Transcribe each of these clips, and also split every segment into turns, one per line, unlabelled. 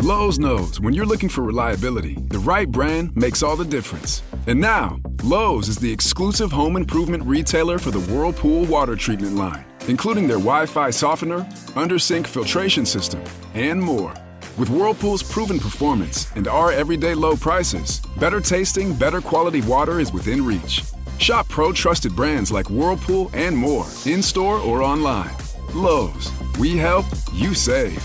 Lowe's knows when you're looking for reliability, the right brand makes all the difference. And now, Lowe's is the exclusive home improvement retailer for the Whirlpool water treatment line, including their Wi-Fi softener, under-sink filtration system, and more. With Whirlpool's proven performance and our everyday low prices, better tasting, better quality water is within reach. Shop pro-trusted brands like Whirlpool and more, in-store or online. Lowe's, we help, you save.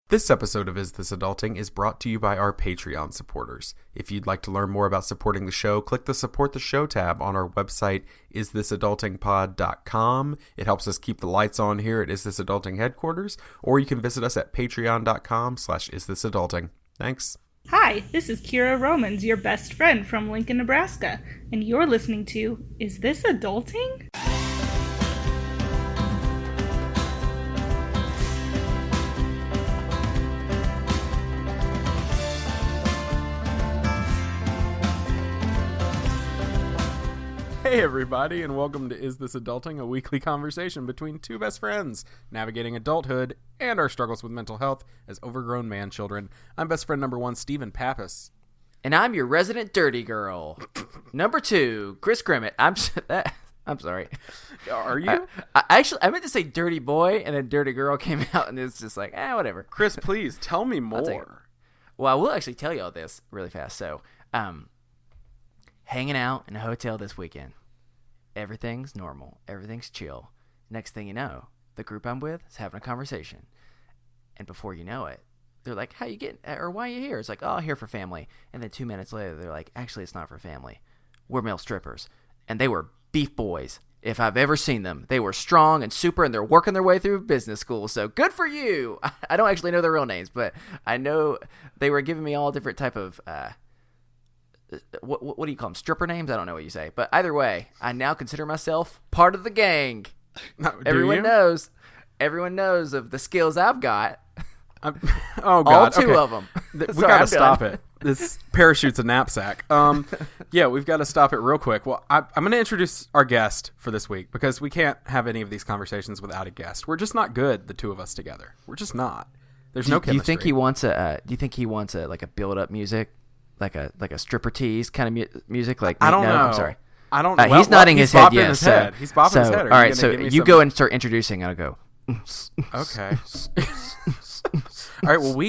This episode of Is This Adulting is brought to you by our Patreon supporters. If you'd like to learn more about supporting the show, click the Support the Show tab on our website, isthisadultingpod.com. It helps us keep the lights on here at Is This Adulting headquarters, or you can visit us at patreon.com/isthisadulting. Thanks.
Hi, this is Kira Romans, your best friend from Lincoln, Nebraska, and you're listening to Is This Adulting?
Hey everybody, and welcome to Is This Adulting, a weekly conversation between two best friends navigating adulthood and our struggles with mental health as overgrown man-children. I'm best friend number 1, Stephen Pappas.
And I'm your resident dirty girl. Number 2, Chris Grimmett. I'm sorry.
Are you?
I meant to say dirty boy, and then dirty girl came out, and it's just like, whatever.
Chris, please, tell me more.
Well, I will actually tell you all this really fast. So, hanging out in a hotel this weekend. Everything's normal. Everything's chill. Next thing you know, the group I'm with is having a conversation. And before you know it, they're like, how you getting, or why are you here? It's like, oh, I'm here for family. And then 2 minutes later, they're like, actually, it's not for family. We're male strippers. And they were beef boys. If I've ever seen them, they were strong and super, and they're working their way through business school. So good for you. I don't actually know their real names, but I know they were giving me all different type of, what do you call them? Stripper names? I don't know what you say. But either way, I now consider myself part of the gang. Everyone knows of the skills I've got.
Oh, God.
All two of them.
We got to stop it. This parachute's a knapsack. Yeah, we've got to stop it real quick. Well, I'm going to introduce our guest for this week because we can't have any of these conversations without a guest. We're just not good, the two of us together. We're just not. There's no chemistry.
Do you think he wants a like a build-up music? Like a stripper tease kind of music? Like,
I don't know.
I'm sorry.
I don't.
He's nodding his head. Yes.
He's bopping his head.
All right. So you go and start introducing. I'll go.
Okay. All right. Well,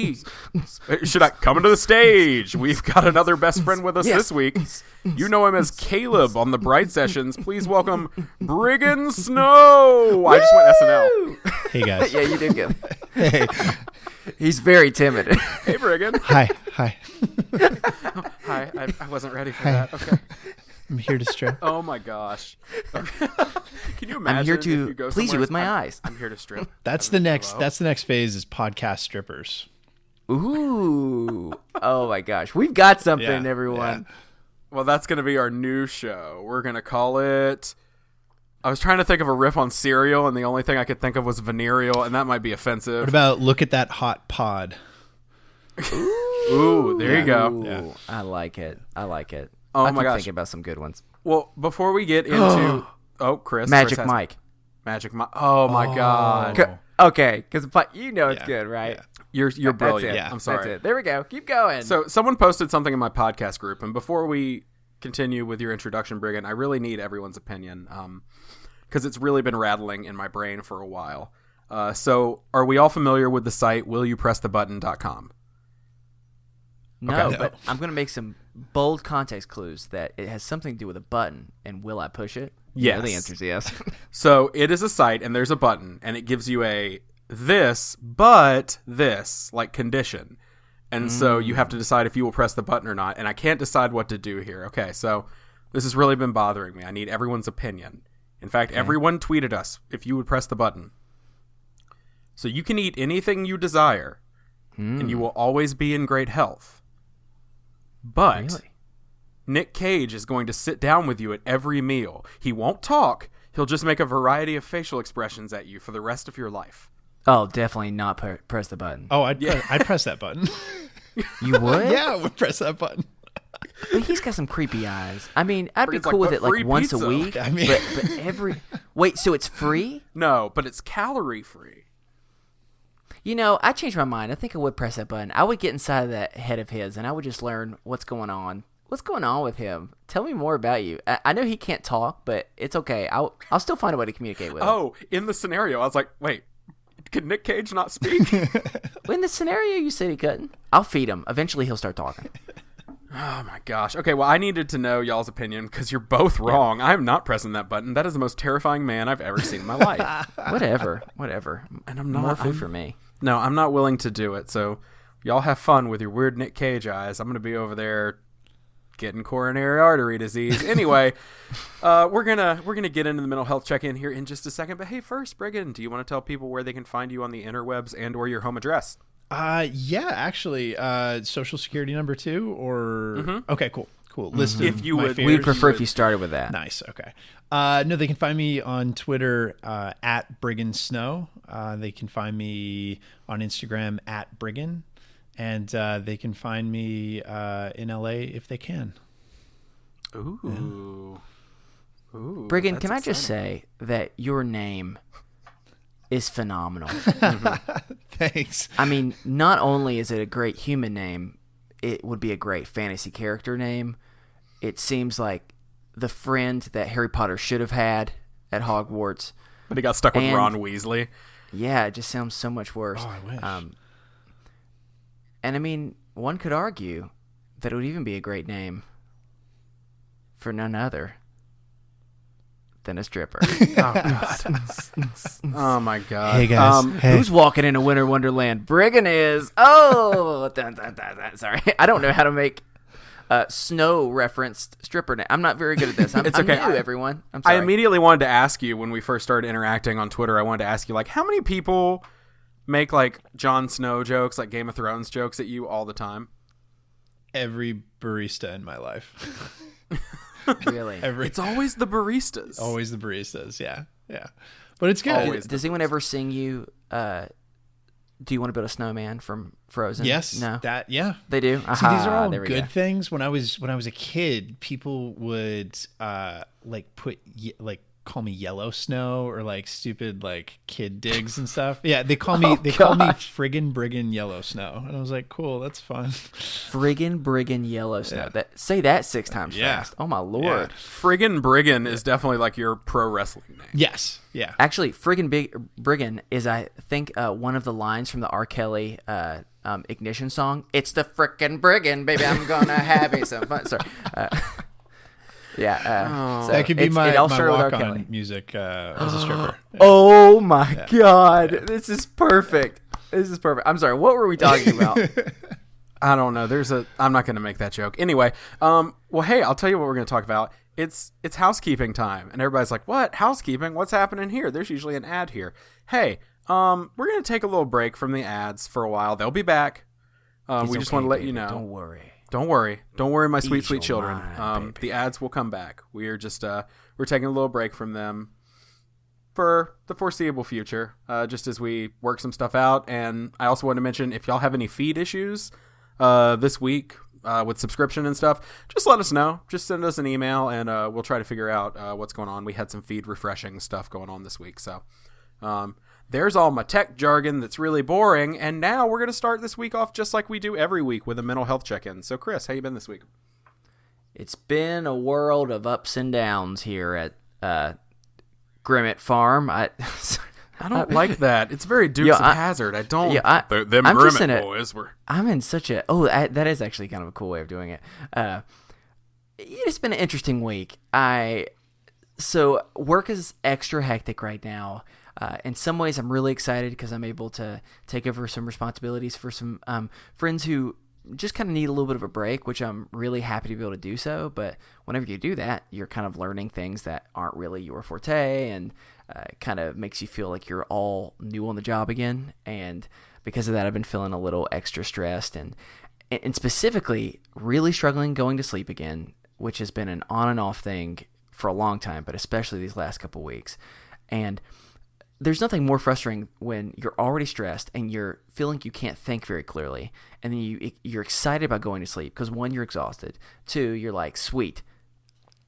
should I come to the stage? We've got another best friend with us this week. You know him as Caleb on the Bright Sessions. Please welcome Briggon Snow. I just went SNL.
Hey guys.
Yeah, you did good.
Hey.
He's very timid.
Hey, Briggon.
Hi.
Hi. I wasn't ready for that. Okay.
I'm here to strip.
Oh my gosh. Okay. Can you imagine?
I'm here
if you
to
go
please you with my eyes.
I'm here to strip.
That's the next phase is podcast strippers.
Ooh. Oh my gosh. We've got something, everyone.
Yeah.
Well, that's going to be our new show. We're going to call it... I was trying to think of a riff on cereal, and the only thing I could think of was venereal, and that might be offensive.
What about look at that hot pod?
Ooh, there you go.
Yeah. I like it.
Oh
I
my
keep
gosh.
thinking about some good ones.
Well, before we get into... Chris.
Magic
Chris
Mike.
Magic Mike. Oh, my God.
Okay, because it's good, right?
You're brilliant.
That's it.
Yeah.
I'm sorry.
That's it. There we go. Keep going.
So someone posted something in my podcast group, and before we continue with your introduction, Briggon, I really need everyone's opinion because it's really been rattling in my brain for a while. So are we all familiar with the site willyoupressthebutton.com?
No,
Okay.
but I'm going to make some bold context clues that it has something to do with a button, and will I push it?
Yes.
Yeah, the answer is yes.
So it is a site, and there's a button, and it gives you a this, but this, like condition. And so you have to decide if you will press the button or not, and I can't decide what to do here. Okay, so this has really been bothering me. I need everyone's opinion. In fact, everyone tweeted us if you would press the button. So you can eat anything you desire, and you will always be in great health. But
Really?
Nick Cage is going to sit down with you at every meal. He won't talk. He'll just make a variety of facial expressions at you for the rest of your life.
Oh, definitely not press the button.
Oh, I'd press that button.
You would?
Yeah, I would press that button.
But he's got some creepy eyes. I mean, I'd be
It's
cool
like,
with
but
it
free
like once
pizza.
a week.
I mean-
but every... Wait, so it's free?
No, but it's calorie free.
I changed my mind. I think I would press that button. I would get inside of that head of his, and I would just learn what's going on. What's going on with him? Tell me more about you. I know he can't talk, but it's okay. I'll still find a way to communicate with him.
Oh, in the scenario, I was like, wait, could Nick Cage not speak?
In the scenario, you said he couldn't. I'll feed him. Eventually, he'll start talking.
Oh my gosh. Okay, well, I needed to know y'all's opinion because you're both wrong. I am not pressing that button. That is the most terrifying man I've ever seen in my life.
Whatever. And
I'm not
more food for me.
No, I'm not willing to do it. So y'all have fun with your weird Nick Cage eyes. I'm going to be over there getting coronary artery disease. Anyway, we're gonna get into the mental health check-in here in just a second. But hey, first, Briggon, do you want to tell people where they can find you on the interwebs and or your home address?
Yeah, actually, social security number 2 or okay, cool. List of
If you
my
would-
favorites.
We'd prefer if you started with that.
Nice. Okay. No, they can find me on Twitter at Briggon Snow. They can find me on Instagram at Briggon, and they can find me in LA if they can.
Ooh.
Yeah.
Ooh.
Briggon,
that's
can I just
exciting.
say that your name is phenomenal.
Thanks.
I mean, not only is it a great human name, it would be a great fantasy character name. It seems like the friend that Harry Potter should have had at Hogwarts.
But he got stuck with
And-
Ron Weasley.
Yeah, it just sounds so much worse.
Oh, I wish.
And I mean, one could argue that it would even be a great name for none other than a stripper.
Oh my god.
Hey, guys. Hey.
Who's walking into Winter Wonderland? Briggon is. Oh, dun, dun, dun, dun. Sorry. I don't know how to make Snow referenced stripper name. I'm not very good at this.
It's okay.
I'm new, everyone. I'm
I
sorry.
immediately wanted to ask you when we first started interacting on Twitter. I wanted to ask you, like, how many people make like Jon Snow jokes, like Game of Thrones jokes at you all the time?
Every barista in my life.
Really?
It's always the baristas.
Always the baristas. Yeah. But it's good.
Always.
Does anyone ever sing you, do you want to build a snowman from Frozen?
Yes.
No?
Yeah.
They do?
See, these are all
there we
good
go.
things. When I was a kid, people would call me Yellow Snow or like stupid like kid digs and stuff. Yeah, they call me friggin' Briggon Yellow Snow, and I was like, cool, that's fun.
Friggin' Briggon Yellow Snow.
Yeah.
Say that 6 times
Yeah.
fast. Oh my lord.
Friggin' Briggon is definitely like your pro wrestling name.
Yes, yeah.
Actually, Briggon is, I think, one of the lines from the R. Kelly Ignition song. It's the frickin' Briggon, baby. I'm gonna have me some fun. Sorry. So
That could be
it
my
all started with R.
walk
Kelly.
on music as a stripper.
Oh my god, this is perfect. I'm sorry. What were we talking about?
I don't know. I'm not going to make that joke. Anyway, well, hey, I'll tell you what we're going to talk about. It's housekeeping time. And everybody's like, what? Housekeeping? What's happening here? There's usually an ad here. Hey, we're going to take a little break from the ads for a while. They'll be back. We just want to let you know.
Don't worry.
Don't worry, my sweet,
Ease
sweet
your
children.
mind, baby.
The ads will come back. We're just we're taking a little break from them for the foreseeable future, just as we work some stuff out. And I also want to mention, if y'all have any feed issues this week with subscription and stuff, just let us know. Just send us an email, and we'll try to figure out what's going on. We had some feed refreshing stuff going on this week, so there's all my tech jargon that's really boring. And now we're going to start this week off just like we do every week with a mental health check-in. So, Chris, how you been this week?
It's been a world of ups and downs here at Grimmett Farm. I
don't like that. It's very Dukes of Hazzard. I don't.
Yeah,
them
I'm just
Grimmett boys were.
I'm in such a. That is actually kind of a cool way of doing it. It's been an interesting week. So work is extra hectic right now. In some ways, I'm really excited because I'm able to take over some responsibilities for some friends who just kind of need a little bit of a break, which I'm really happy to be able to do so. But whenever you do that, you're kind of learning things that aren't really your forte, and kind of makes you feel like you're all new on the job again. And because of that, I've been feeling a little extra stressed and specifically really struggling going to sleep again, which has been an on and off thing for a long time, but especially these last couple weeks. And there's nothing more frustrating when you're already stressed and you're feeling you can't think very clearly, and then you're excited about going to sleep because, 1, you're exhausted. 2, you're like, sweet,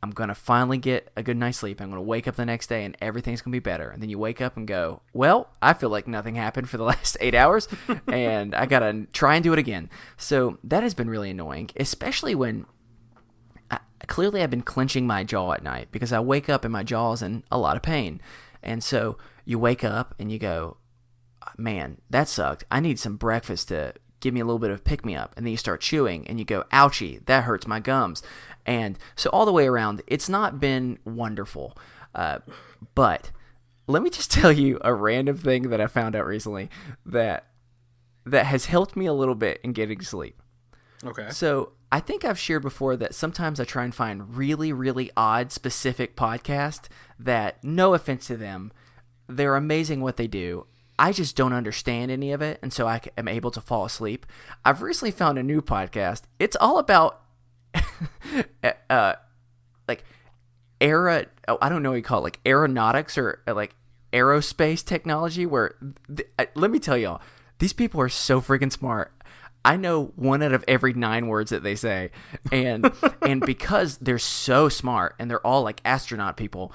I'm going to finally get a good night's sleep. I'm going to wake up the next day and everything's going to be better. And then you wake up and go, well, I feel like nothing happened for the last 8 hours and I got to try and do it again. So that has been really annoying, especially when clearly I've been clenching my jaw at night because I wake up and my jaw's in a lot of pain. And so you wake up and you go, man, that sucked. I need some breakfast to give me a little bit of pick-me-up. And then you start chewing and you go, ouchie, that hurts my gums. And so all the way around, it's not been wonderful. But let me just tell you a random thing that I found out recently that has helped me a little bit in getting sleep.
Okay.
So I think I've shared before that sometimes I try and find really, really odd, specific podcasts that, no offense to them, they're amazing what they do. I just don't understand any of it, and so I am able to fall asleep. I've recently found a new podcast. It's all about like I don't know what you call it, like aeronautics or like aerospace technology, where let me tell y'all, these people are so freaking smart. I know 1 out of every 9 words that they say, and because they're so smart and they're all like astronaut people,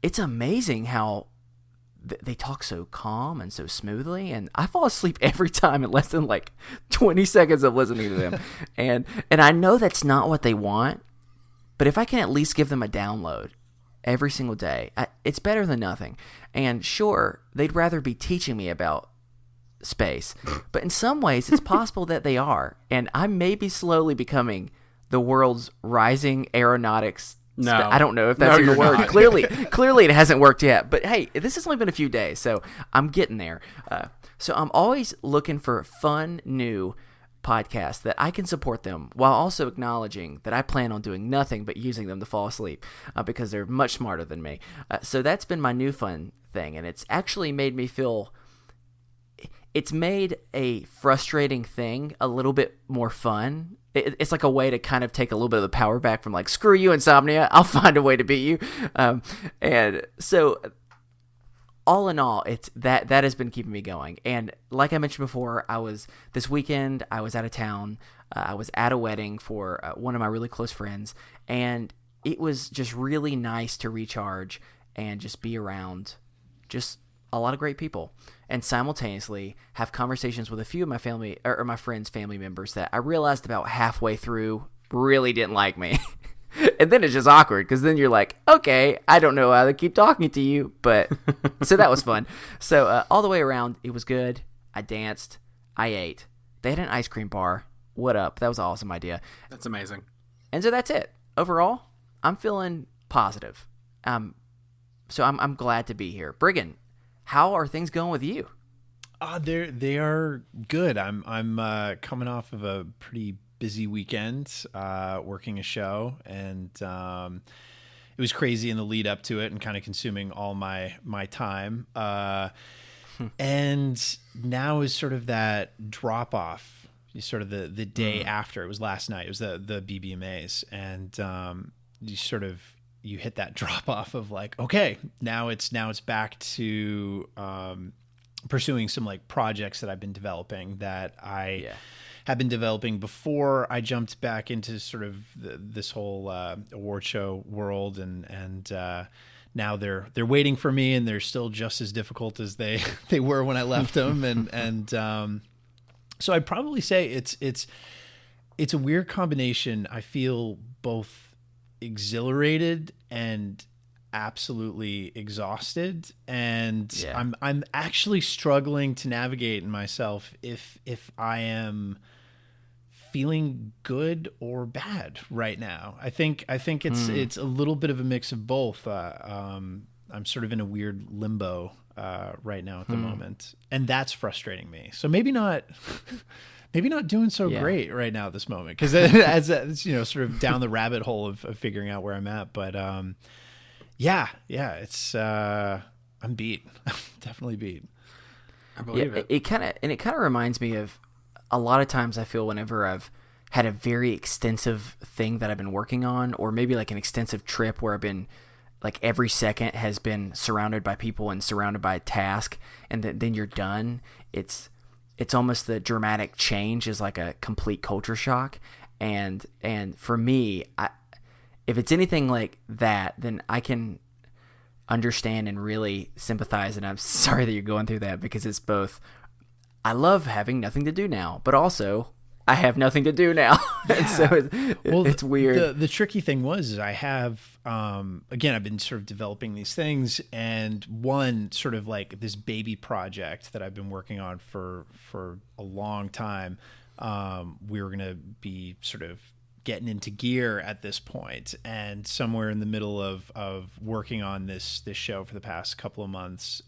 it's amazing how they talk so calm and so smoothly, and I fall asleep every time in less than like 20 seconds of listening to them. and I know that's not what they want, but if I can at least give them a download every single day, it's better than nothing. And sure, they'd rather be teaching me about space, but in some ways it's possible that they are, and I may be slowly becoming the world's rising aeronautics.
No,
I don't know if that's even a word.
not.
Clearly it hasn't worked yet. But hey, this has only been a few days, so I'm getting there. So I'm always looking for fun, new podcasts that I can support them while also acknowledging that I plan on doing nothing but using them to fall asleep because they're much smarter than me. So that's been my new fun thing, and it's actually made me feel... It's made a frustrating thing a little bit more fun. It's like a way to kind of take a little bit of the power back from like, screw you, insomnia, I'll find a way to beat you. And so all in all, it's that has been keeping me going. And like I mentioned before, this weekend I was out of town. I was at a wedding for one of my really close friends, and it was just really nice to recharge and just be around just a lot of great people, and simultaneously have conversations with a few of my family or my friends' family members that I realized about halfway through really didn't like me. And then it's just awkward because then you're like, okay, I don't know how to keep talking to you, but so that was fun. So all the way around, it was good. I danced. I ate. They had an ice cream bar. What up? That was an awesome idea.
That's amazing.
And so that's it. Overall, I'm feeling positive. So I'm glad to be here. Briggon, how are things going with you?
They are good. I'm coming off of a pretty busy weekend, working a show, and it was crazy in the lead up to it and kind of consuming all my time. And now is sort of that drop off, sort of the day after. It was last night. It was the BBMAs, and you hit that drop off of like, okay, now it's back to pursuing some like projects that I've been developing that I have been developing before I jumped back into sort of this whole award show world, and now they're waiting for me, and they're still just as difficult as they were when I left them, and so I'd probably say it's a weird combination. I feel both exhilarated and absolutely exhausted, and I'm actually struggling to navigate in myself if I am feeling good or bad right now. I think it's a little bit of a mix of both. I'm sort of in a weird limbo right now at the moment, and that's frustrating me. So maybe not doing so great right now at this moment, because as sort of down the rabbit hole of figuring out where I'm at. But it's I'm beat. Definitely beat.
I believe it.
It kind of reminds me of a lot of times I feel whenever I've had a very extensive thing that I've been working on, or maybe like an extensive trip where I've been like every second has been surrounded by people and surrounded by a task, and then you're done. It's almost the dramatic change is like a complete culture shock. And for me, if it's anything like that, then I can understand and really sympathize. And I'm sorry that you're going through that, because it's both, I love having nothing to do now, but also I have nothing to do now. And so it's weird.
The tricky thing was, is I have, again, I've been sort of developing these things, and one sort of like this baby project that I've been working on for a long time. We were going to be sort of getting into gear at this point, and somewhere in the middle of working on this show for the past couple of months,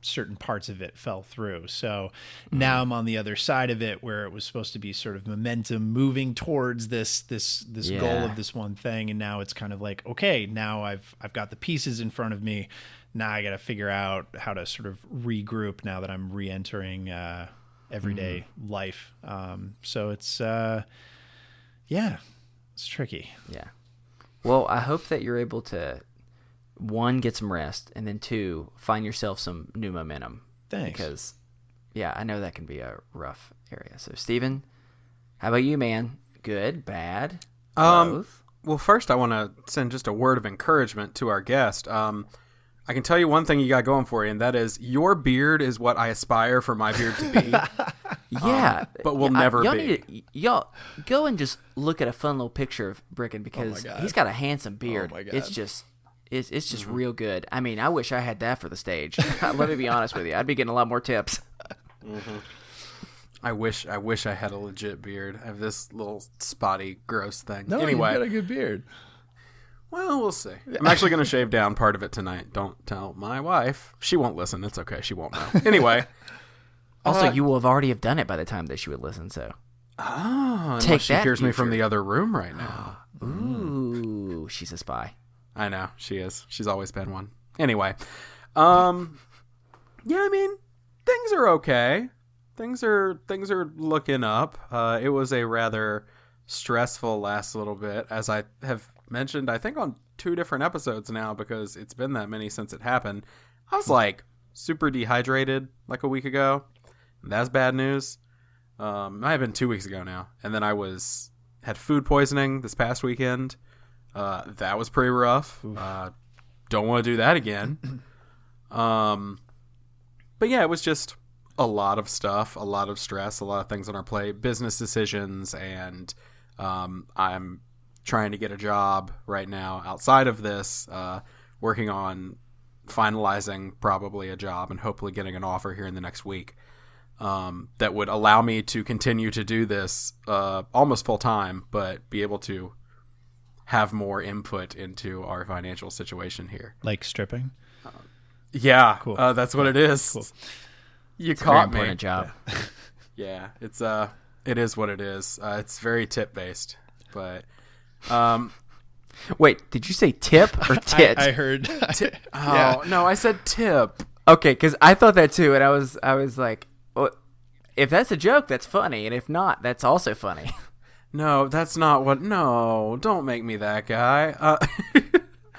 certain parts of it fell through. So now I'm on the other side of it, where it was supposed to be sort of momentum moving towards this goal of this one thing. And now it's kind of like, okay, now I've got the pieces in front of me. Now I got to figure out how to sort of regroup now that I'm re-entering, everyday life. So it's, it's tricky.
Yeah. Well, I hope that you're able to, one, get some rest, and then two, find yourself some new momentum.
Thanks.
Because, I know that can be a rough area. So, Steven, how about you, man? Good, bad, both?
Well, first I want to send just a word of encouragement to our guest. I can tell you one thing you got going for you, and that is your beard is what I aspire for my beard to be. But will never be.
Y'all go and just look at a fun little picture of Briggon, because he's got a handsome beard.
Oh my God.
It's just real good. I mean, I wish I had that for the stage. Let me be honest with you. I'd be getting a lot more tips.
I wish I had a legit beard. I have this little spotty, gross thing.
No,
anyway,
you've got a good beard.
Well, we'll see. I'm actually going to shave down part of it tonight. Don't tell my wife. She won't listen. It's okay. She won't know. Anyway.
Also, you will have already have done it by the time that she would listen, so.
Unless she hears me from the other room right now.
Ooh, she's a spy.
I know, she is. She's always been one. Anyway. I mean, things are okay. Things are looking up. It was a rather stressful last little bit, as I have mentioned, I think on 2 different episodes now, because it's been that many since it happened. I was like super dehydrated like a week ago. That's bad news. Might have been 2 weeks ago now. And then I had food poisoning this past weekend. That was pretty rough. Don't want to do that again. But yeah, it was just a lot of stuff, a lot of stress, a lot of things on our plate, business decisions, and I'm trying to get a job right now outside of this, working on finalizing probably a job and hopefully getting an offer here in the next week, that would allow me to continue to do this almost full time, but be able to have more input into our financial situation here.
Like stripping?
Yeah,
cool.
That's what it is.
Cool.
It's
caught
a very
me.
important job.
Yeah, it is what it is. It's very tip based, but
wait, did you say tip or tit?
I heard.
No, I said tip.
Okay, because I thought that too, and I was like, well, if that's a joke, that's funny, and if not, that's also funny.
No, that's not what. No, don't make me that guy.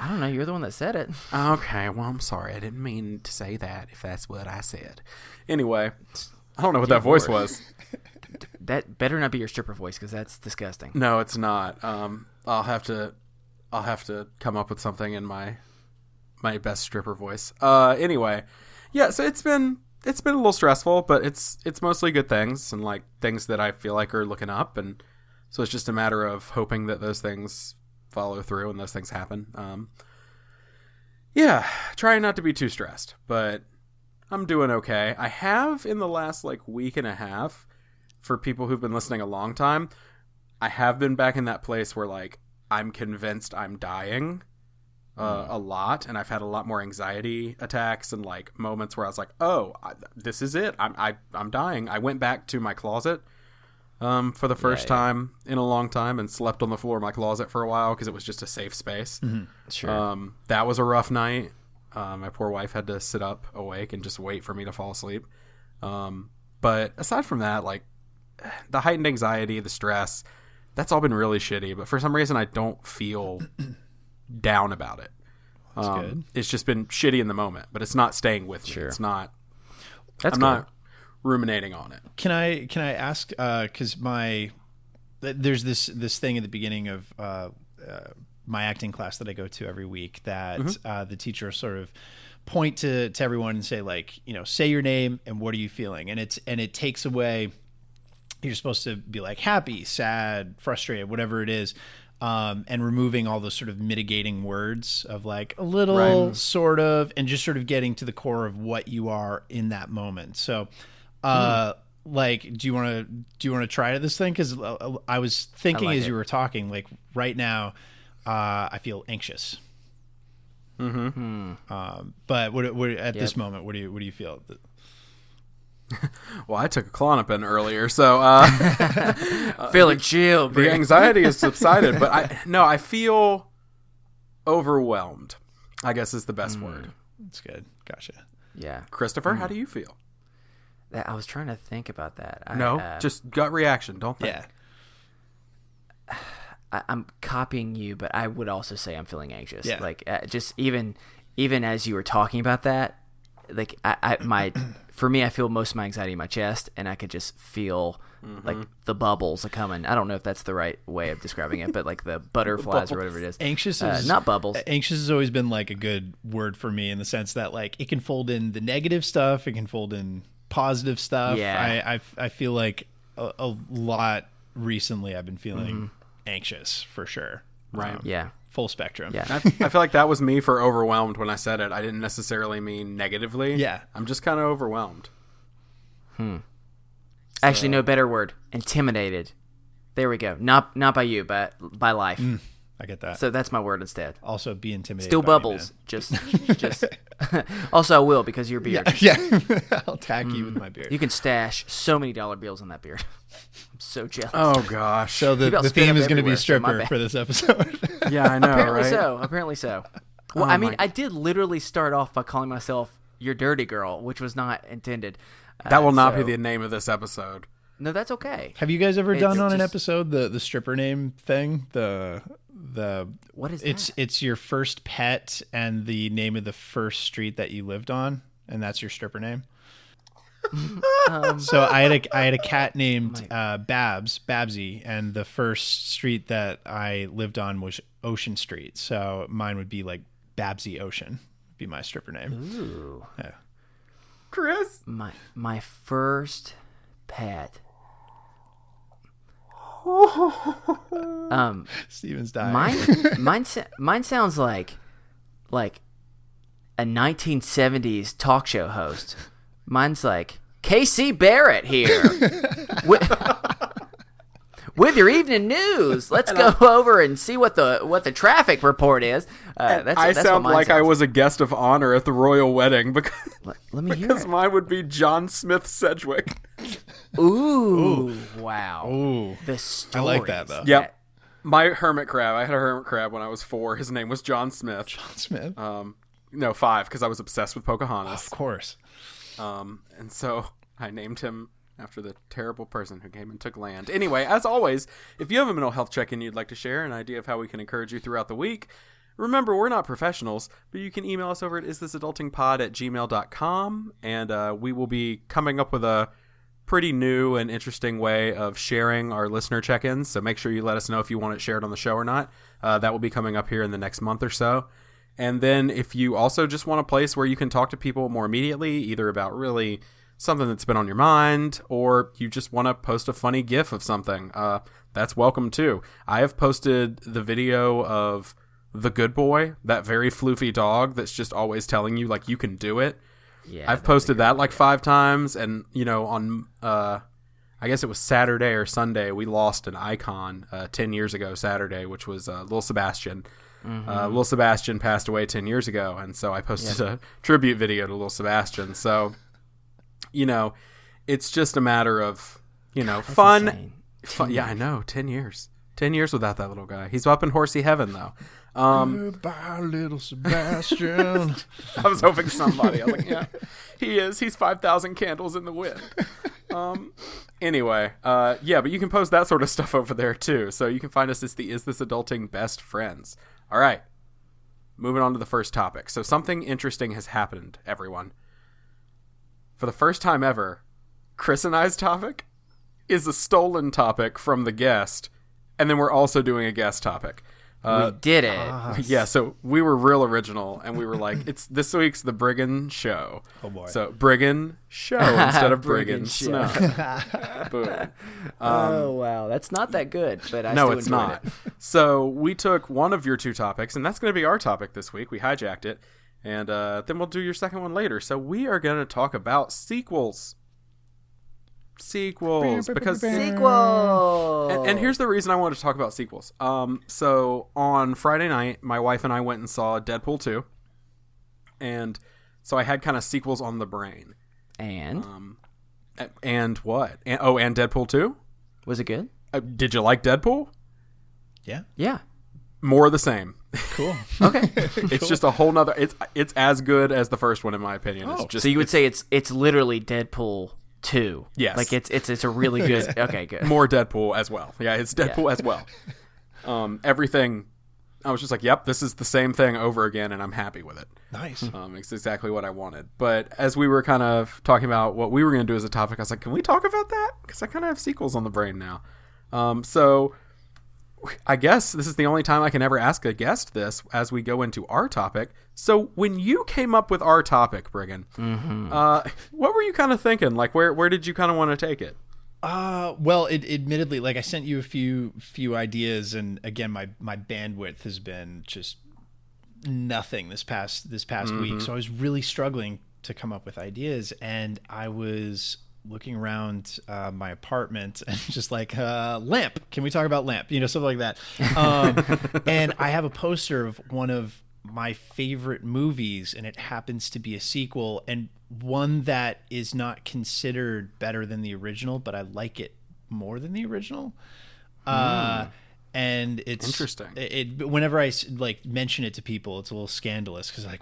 I don't know. You're the one that said it.
Okay, well, I'm sorry. I didn't mean to say that, if that's what I said. Anyway, I don't know what that voice was.
That better not be your stripper voice, because that's disgusting.
No, it's not. I'll have to come up with something in my best stripper voice. Anyway, yeah. So it's been a little stressful, but it's mostly good things, and like things that I feel like are looking up, and so it's just a matter of hoping that those things follow through and those things happen. Trying not to be too stressed, but I'm doing okay. I have, in the last like week and a half, for people who've been listening a long time, I have been back in that place where like I'm convinced I'm dying a lot, and I've had a lot more anxiety attacks and like moments where I was like, this is it. I'm dying. I went back to my closet for the first time in a long time, and slept on the floor of my closet for a while because it was just a safe space.
Mm-hmm.
Sure.
That was a rough night. My poor wife had to sit up awake and just wait for me to fall asleep. But aside from that, like the heightened anxiety, the stress, that's all been really shitty. But for some reason, I don't feel down about it.
That's good.
It's just been shitty in the moment, but it's not staying with me.
Sure.
It's not.
That's
I'm
good.
not ruminating on it.
Can I ask? Because there's this thing at the beginning of my acting class that I go to every week, that the teacher sort of point to everyone and say, like, say your name and what are you feeling, and it takes away. You're supposed to be like happy, sad, frustrated, whatever it is. And removing all those sort of mitigating words of like a little, sort of, and just sort of getting to the core of what you are in that moment. So, like, do you want to try this thing? Because I was thinking as you were talking, like right now, I feel anxious. But what at this moment, what do you feel?
Well, I took a Klonopin earlier, so
feeling chill.
The anxiety has subsided, but I feel overwhelmed, I guess is the best word.
That's good. Gotcha.
Yeah.
Christopher, how do you feel?
I was trying to think about that.
Just gut reaction. Don't think.
Yeah.
I'm copying you, but I would also say I'm feeling anxious.
Yeah.
Like just even as you were talking about that, like for me, I feel most of my anxiety in my chest, and I could just feel like the bubbles are coming. I don't know if that's the right way of describing it, but like the butterflies or whatever it is.
Anxious is
not bubbles.
Anxious has always been like a good word for me in the sense that like it can fold in the negative stuff, it can fold in positive stuff.
Yeah.
I feel like a lot recently I've been feeling anxious for sure.
Right.
Yeah.
Full spectrum.
Yeah.
I feel like that was me for overwhelmed when I said it. I didn't necessarily mean negatively.
Yeah.
I'm just kind of overwhelmed.
Actually, no better word. Intimidated. There we go. Not by you, but by life.
I get that.
So that's my word instead.
Also be intimidated.
Still
by me,
bubbles.
man.
Just. Also, I will because of your beard.
Yeah. I'll tag you with my beard.
You can stash so many dollar bills on that beard. I'm so jealous.
Oh gosh.
So the
Maybe I'll spit
theme
up
is going to be
everywhere, so my
stripper
bad.
for this episode.
Yeah, I know,
Apparently
right?
so. Well,
Oh
I mean,
my-
I did literally start off by calling myself your dirty girl, which was not intended.
That will not be
so-
the name of this episode.
No, that's okay.
Have you guys ever
It's
done on an
just-
episode the stripper name thing? The
What is that?
it's your first pet and the name of the first street that you lived on, and that's your stripper name. So I had a cat named Babsy, and the first street that I lived on was Ocean Street. So mine would be like Babsy Ocean, would be my stripper name.
Ooh.
Yeah.
Chris?
My first pet.
Steven's dying.
Mine sounds like a 1970s talk show host. Mine's like KC Barrett here with your evening news. Let's go over and see what the traffic report is.
I sound
what mine
like I
sounds.
was a guest of honor at the royal wedding because,
Let me hear
because
it.
mine would be John Smith Sedgwick.
Ooh, wow.
Ooh.
The
I
stories.
like that though.
Yep. My hermit crab. I had a hermit crab when I was 4. His name was John Smith.
Smith.
No, 5, because I was obsessed with Pocahontas.
Of course.
And so I named him after the terrible person who came and took land. Anyway, as always, if you have a mental health check-in you'd like to share, an idea of how we can encourage you throughout the week, remember, we're not professionals, but you can email us over at isthisadultingpod@gmail.com, and we will be coming up with a pretty new and interesting way of sharing our listener check-ins, so make sure you let us know if you want it shared on the show or not. That will be coming up here in the next month or so. And then if you also just want a place where you can talk to people more immediately, either about really something that's been on your mind, or you just want to post a funny GIF of something, that's welcome too. I have posted the video of the good boy, that very floofy dog that's just always telling you, like, you can do it.
Yeah,
I've posted that like 5 times, and, you know, on, I guess it was Saturday or Sunday, we lost an icon 10 years ago Saturday, which was Lil Sebastian. Lil Sebastian passed away 10 years ago, and so I posted a tribute video to Lil Sebastian. So, you know, it's just a matter of, you know, fun. Yeah, I know. 10 years. 10 years without that little guy. He's up in horsey heaven, though.
Goodbye, little Sebastian.
I was hoping somebody. I was like, yeah, he is. He's 5,000 candles in the wind. Anyway, yeah, but you can post that sort of stuff over there, too. So you can find us as the Is This Adulting Best Friends. All right. Moving on to the first topic. So something interesting has happened, everyone. For the first time ever, Chris and I's topic is a stolen topic from the guest, and then we're also doing a guest topic.
We did it.
Yeah, so we were real original, and we were like, "It's this week's the Briggon Show."
Oh boy!
So Briggon Show instead of Briggon Snow. Boom.
Oh wow, that's not that good, but I
No,
still
it's
enjoyed
not.
it.
So we took one of your two topics, and that's going to be our topic this week. We hijacked it, and then we'll do your second one later. So we are going to talk about sequels. Because
Sequel.
and here's the reason I wanted to talk about sequels. So on Friday night, my wife and I went and saw Deadpool 2, and so I had kind of sequels on the brain.
And
What? And Deadpool 2.
was it good?
Did you like Deadpool?
Yeah.
More of the same.
Cool.
Okay.
It's just a whole nother. It's as good as the first one in my opinion. It's
Oh.
just,
So you would say it's literally Deadpool 2.
Yes.
Like it's a really good. Okay, good.
more Deadpool as well. Yeah, it's Deadpool as well. Everything. I was just like, yep, this is the same thing over again, and I'm happy with it.
Nice.
It's exactly what I wanted. But as we were kind of talking about what we were going to do as a topic, I was like, can we talk about that? Because I kind of have sequels on the brain now. So I guess this is the only time I can ever ask a guest this as we go into our topic. So when you came up with our topic, Briggon, what were you kind of thinking? Like, where did you kind of want to take it?
Well, admittedly, like I sent you a few ideas, and again, my bandwidth has been just nothing this past week. So I was really struggling to come up with ideas, and I was looking around my apartment and just like lamp. Can we talk about lamp? Something like that. And I have a poster of one of my favorite movies, and it happens to be a sequel, and one that is not considered better than the original, but I like it more than the original. And it's
Interesting.
Whenever I like mention it to people, it's a little scandalous because like,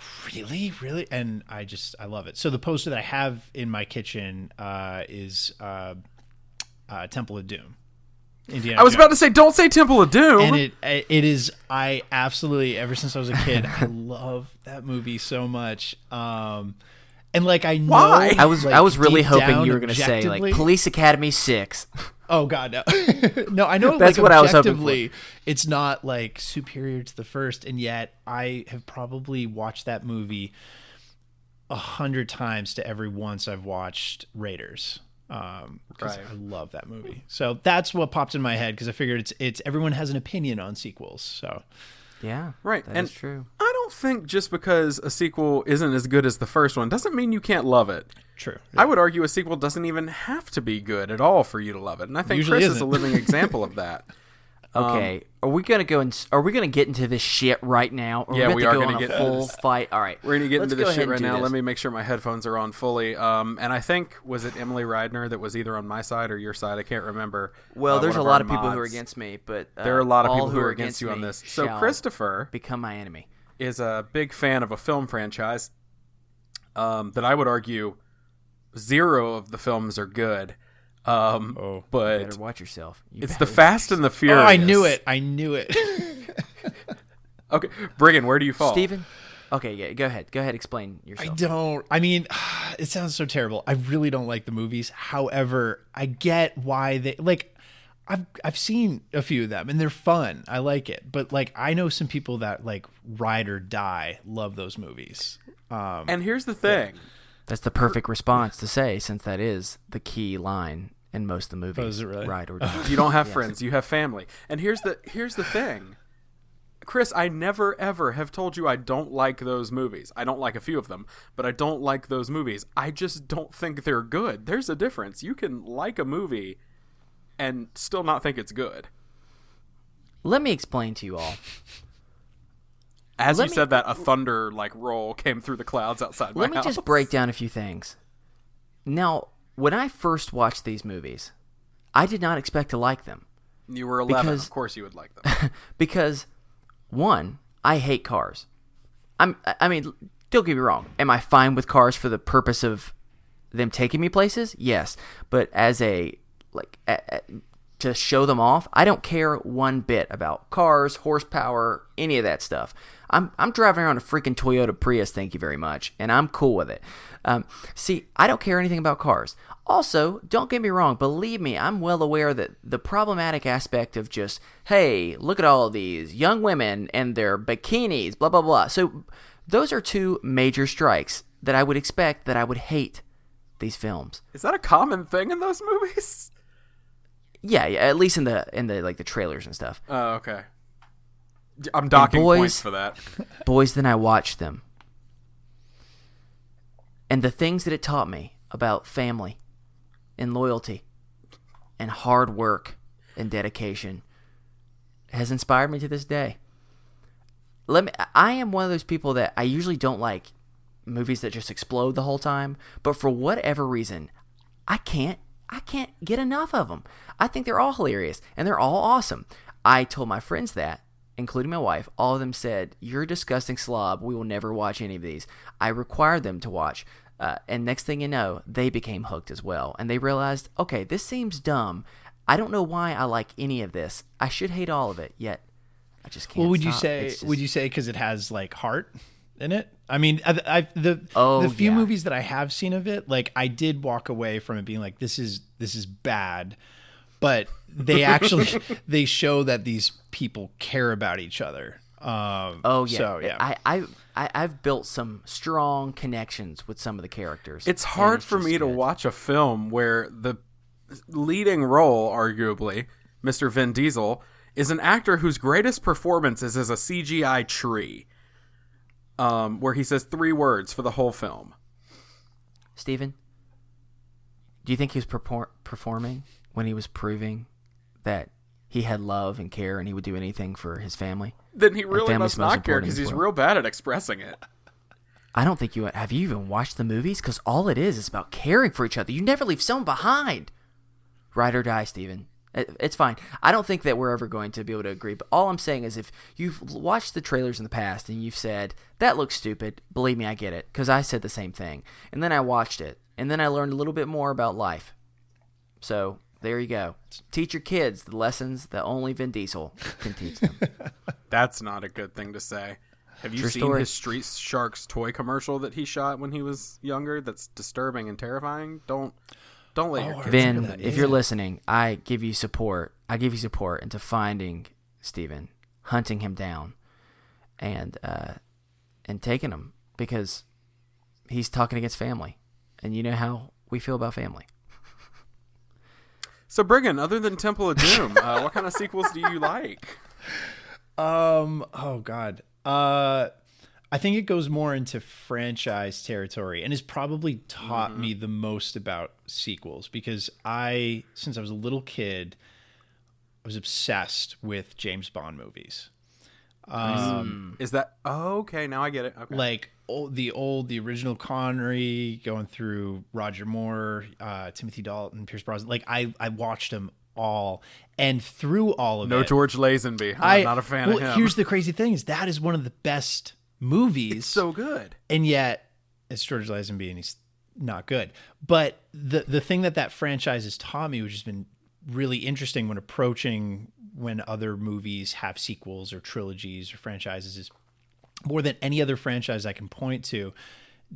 really, and I love it. So the poster that I have in my kitchen is Temple of Doom. Indiana
I was
Jones.
about to say, don't say Temple of Doom.
And it is, I absolutely, ever since I was a kid, I love that movie so much. And like, I know,
Why?
I was really
deep
hoping
down,
you were going to say like
objectively-
Police Academy 6.
Oh God, no. No, I know.
That's
like,
what I was hoping
objectively, it's not like superior to the first, and yet I have probably watched that movie 100 times to every once I've watched Raiders. Because I love that movie. So that's what popped in my head because I figured it's everyone has an opinion on sequels. So
Yeah,
Right,
That
and
is true.
I don't think just because a sequel isn't as good as the first one doesn't mean you can't love it.
true.
I would argue a sequel doesn't even have to be good at all for you to love it, and I think
Usually
Chris is a
isn't.
living example of that.
Okay, are we gonna go and are we gonna get into this shit right now? Or
Yeah,
we
we
have
are
to go
gonna
on a
get
full
into this.
fight. All right,
We're going to get
let's
into
go
this shit
ahead
right
and do
now.
this.
Let me make sure my headphones are on fully. And I think, was it Emily Reidner that was either on my side or your side? I can't remember.
Well, there's
one
a
of
lot
our
of people who are
mods.
against me, but
There are a lot of
all
people who are against you on
me
this. So
shall
Christopher
become my enemy.
is a big fan of a film franchise that I would argue 0 of the films are good.
Better
But
watch yourself. You
it's
better
the Fast and the
Oh,
Furious.
I knew it.
Okay, Briggon, where do you fall?
Steven? Okay, yeah, go ahead. Go ahead, explain yourself.
I mean, it sounds so terrible. I really don't like the movies. However, I get why they like. I've seen a few of them and they're fun. I like it, but like I know some people that like ride or die love those movies.
And here's the thing.
That's the perfect response to say, since that is the key line in most of the movies.
Oh, is it really?
Right or die.
You don't have friends, you have family. And here's the thing. Chris, I never ever have told you I don't like those movies. I don't like a few of them, but I don't like those movies. I just don't think they're good. There's a difference. You can like a movie and still not think it's good.
Let me explain to you all.
As
Let
you
me-
said that, a thunder like roll came through the clouds outside my
Let me
house.
just break down a few things. Now, when I first watched these movies, I did not expect to like them.
You were 11.
because-
Of course you would like them.
Because, one, I hate cars. I mean, don't get me wrong. Am I fine with cars for the purpose of them taking me places? Yes. But as a, like, to show them off. I don't care one bit about cars, horsepower, any of that stuff. I'm driving around a freaking Toyota Prius, thank you very much, and I'm cool with it. See, I don't care anything about cars. Also, don't get me wrong, believe me, I'm well aware that the problematic aspect of just, hey, look at all of these young women and their bikinis, blah, blah, blah. So those are two major strikes that I would expect that I would hate these films.
Is that a common thing in those movies?
Yeah, at least in the like the trailers and stuff.
Oh, okay. I'm docking points for that.
Boys, then I watched them. And the things that it taught me about family and loyalty and hard work and dedication has inspired me to this day. I am one of those people that I usually don't like movies that just explode the whole time, but for whatever reason, I can't get enough of them. I think they're all hilarious and they're all awesome. I told my friends that, including my wife. All of them said, "You're a disgusting slob. We will never watch any of these." I required them to watch. And next thing you know, they became hooked as well. And they realized, okay, this seems dumb. I don't know why I like any of this. I should hate all of it, yet I just can't.
Well, would
stop.
you say because it has like heart in it? I mean, the few movies that I have seen of it, like I did walk away from it being like, this is bad. But they actually they show that these people care about each other.
So,
yeah.
I've built some strong connections with some of the characters.
It's hard for me to watch a film where the leading role, arguably, Mr. Vin Diesel, is an actor whose greatest performance is as a CGI tree, where he says 3 words for the whole film.
Steven, do you think he was performing when he was proving that he had love and care and he would do anything for his family?
Then he really must not care because he's real bad at expressing it.
I don't think have you even watched the movies? Because all it is about caring for each other. You never leave someone behind. Ride or die, Steven. It's fine. I don't think that we're ever going to be able to agree, but all I'm saying is if you've watched the trailers in the past and you've said, that looks stupid, believe me, I get it, because I said the same thing. And then I watched it, and then I learned a little bit more about life. So there you go. Teach your kids the lessons that only Vin Diesel can teach them.
That's not a good thing to say. Have you seen his Street Sharks toy commercial that he shot when he was younger? That's disturbing and terrifying. Don't let your kids
Vin, if you're listening, I give you support. I give you support into finding Steven, hunting him down, and taking him because he's talking against family, and you know how we feel about family.
So, Briggon, other than Temple of Doom, what kind of sequels do you like?
Oh God. I think it goes more into franchise territory and has probably taught me the most about sequels because since I was a little kid, I was obsessed with James Bond movies.
Is that okay? Now I get it. Okay.
Like the original Connery, going through Roger Moore, Timothy Dalton, Pierce Brosnan. Like I watched them all, and through all of it,
no George Lazenby. I'm not a fan of him.
Here's the crazy thing: is that is one of the best movies.
It's so good,
and yet it's George Lazenby, and he's not good. But the thing that franchise has taught me, which has been really interesting when other movies have sequels or trilogies or franchises, is more than any other franchise I can point to,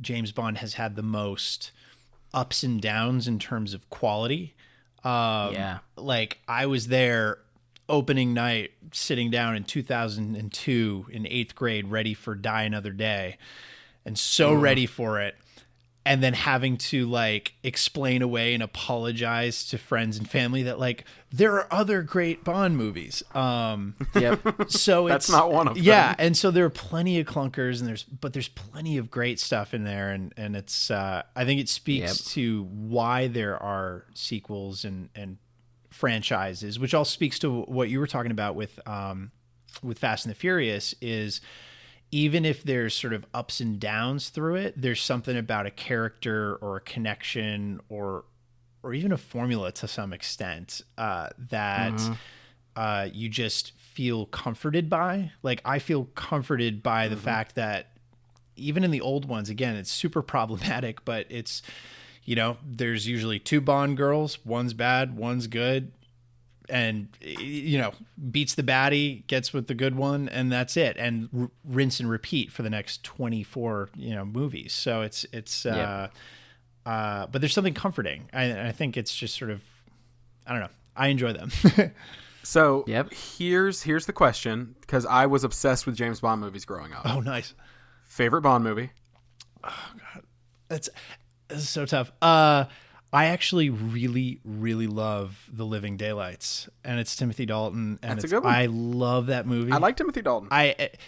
James Bond has had the most ups and downs in terms of quality. Like I was there opening night, sitting down in 2002 in 8th grade, ready for Die Another Day, and so ready for it. And then having to like explain away and apologize to friends and family that like there are other great Bond movies. So
that's not one of them.
Yeah, and so there are plenty of clunkers, and there's plenty of great stuff in there, and it's I think it speaks to why there are sequels and franchises, which all speaks to what you were talking about with Fast and the Furious is. Even if there's sort of ups and downs through it, there's something about a character or a connection or even a formula to some extent that you just feel comforted by. Like I feel comforted by the fact that even in the old ones, again, it's super problematic, but it's, there's usually 2 Bond girls. One's bad, one's good. and beats the baddie, gets with the good one, and that's it, and rinse and repeat for the next 24 movies. So it's but there's something comforting. I think it's just sort of, I don't know, I enjoy them.
So here's the question, because I was obsessed with James Bond movies growing up.
Oh, nice.
Favorite Bond movie?
Oh God, this is so tough. I actually really, really love The Living Daylights, and it's Timothy Dalton. And
That's a good one.
I love that movie.
I like Timothy Dalton.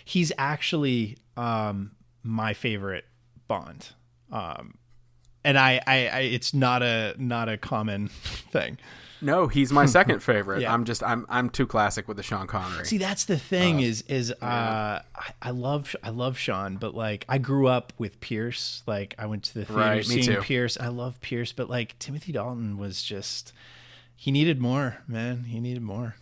He's actually my favorite Bond, and I it's not a common thing.
No, he's my second favorite.
Yeah.
I'm too classic with the Sean Connery.
See, that's the thing I love Sean, but like I grew up with Pierce. Like I went to the theater seeing Pierce. I love Pierce, but like Timothy Dalton was just, he needed more, man. He needed more.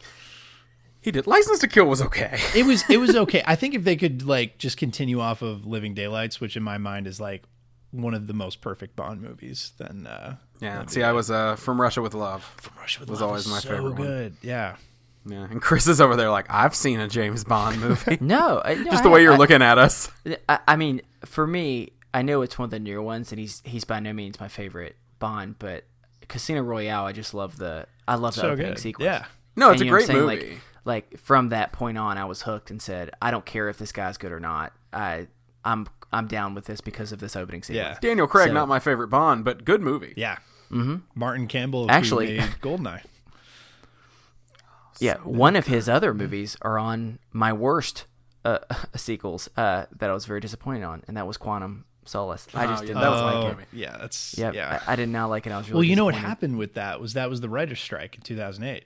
He did. License to Kill was okay.
It was okay. I think if they could like just continue off of Living Daylights, which in my mind is like one of the most perfect Bond movies, then
See, I was From Russia with Love.
From Russia with
was
Love
always my favorite one.
So good, yeah.
And Chris is over there like, I've seen a James Bond movie.
No,
just the way you're looking at us.
I mean, for me, I know it's one of the newer ones, and he's by no means my favorite Bond, but Casino Royale, I just love the opening sequence.
Yeah.
No, it's a great movie.
Like from that point on, I was hooked and said, I don't care if this guy's good or not. I'm down with this because of this opening sequence.
Yeah.
Daniel Craig, not my favorite Bond, but good movie.
Yeah. Mm-hmm. Martin Campbell
actually
made Goldeneye.
Yeah, one of his other movies are on my worst sequels that I was very disappointed on, and that was Quantum Solace. I just did not like it.
Yeah, that's
I did not like it. I was really
well. You know what happened with that was the writer's strike in 2008.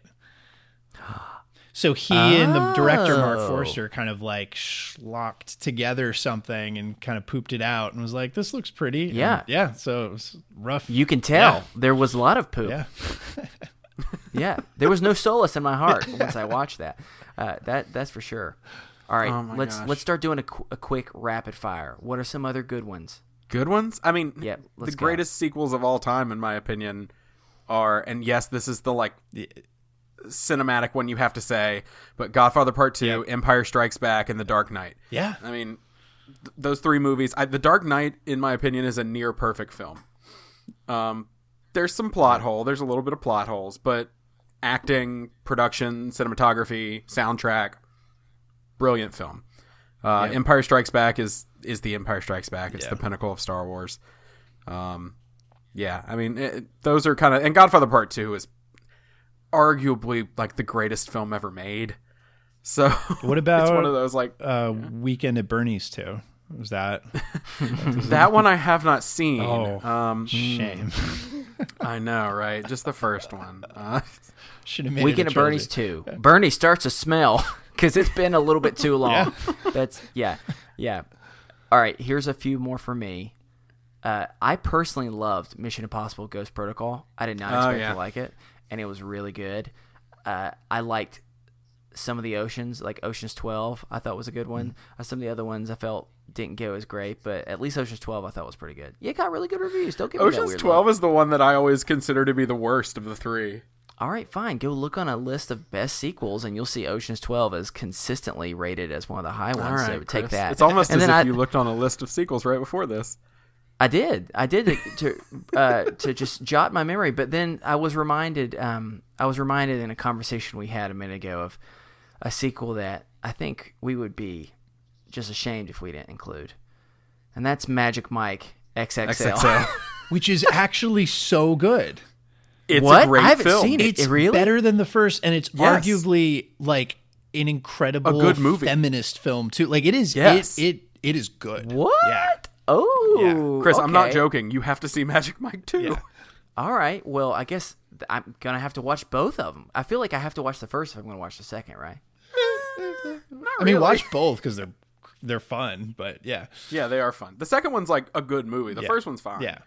So he and the director Mark Forster kind of like schlocked together something and kind of pooped it out and was like, "This looks pretty."
Yeah,
yeah. So it was rough.
You can tell there was a lot of poop.
Yeah.
Yeah, there was no solace in my heart once I watched that. That's for sure. All right, let's start doing a quick rapid fire. What are some other good ones?
Good ones? I mean,
the
greatest sequels of all time, in my opinion, are, and yes, this is the like cinematic one you have to say, but Godfather Part 2, Empire Strikes Back, and The Dark Knight.
Yeah.
I mean, those three movies. The Dark Knight, in my opinion, is a near perfect film. There's some plot hole. There's a little bit of plot holes, but acting, production, cinematography, soundtrack, brilliant film. Empire Strikes Back is the Empire Strikes Back. It's the pinnacle of Star Wars. I mean, those are kind of, and Godfather Part 2 is arguably like the greatest film ever made. So
what about
it's one of those like
Weekend at Bernie's too? Was that
that one I have not seen?
Oh, shame.
I know, right? Just the first one.
Should have made
Weekend at Bernie's 2. Bernie starts to smell because it's been a little bit too long. Yeah. All right, here's a few more for me. I personally loved Mission Impossible: Ghost Protocol. I did not expect to like it, and it was really good. I liked some of the Oceans, like Ocean's 12. I thought was a good one. Some of the other ones I felt didn't go as great, but at least Ocean's 12 I thought was pretty good. Yeah, it got really good reviews. Don't give me that weird
Ocean's 12 is the one that I always consider to be the worst of the three.
All right, fine. Go look on a list of best sequels, and you'll see Ocean's 12 is consistently rated as one of the high ones.
All right,
so take that.
It's almost as if you looked on a list of sequels right before this.
I did to just jot my memory, but then I was reminded in a conversation we had a minute ago of a sequel that I think we would be just ashamed if we didn't include, and that's Magic Mike XXL.
Which is actually so good.
It's
what?
a great
I haven't
film.
seen it.
It's
really
better than the first, and it's arguably like an incredible,
a good movie,
feminist film too. Like it is.
Yes.
It is good.
What?
Yeah.
Oh,
Chris,
okay.
I'm not joking. You have to see Magic Mike too.
Yeah.
All right. Well, I guess I'm gonna have to watch both of them. I feel like I have to watch the first if I'm gonna watch the second, right?
I mean, watch both because they're fun, but yeah,
they are fun. The second one's like a good movie. The first one's fine.
Yeah.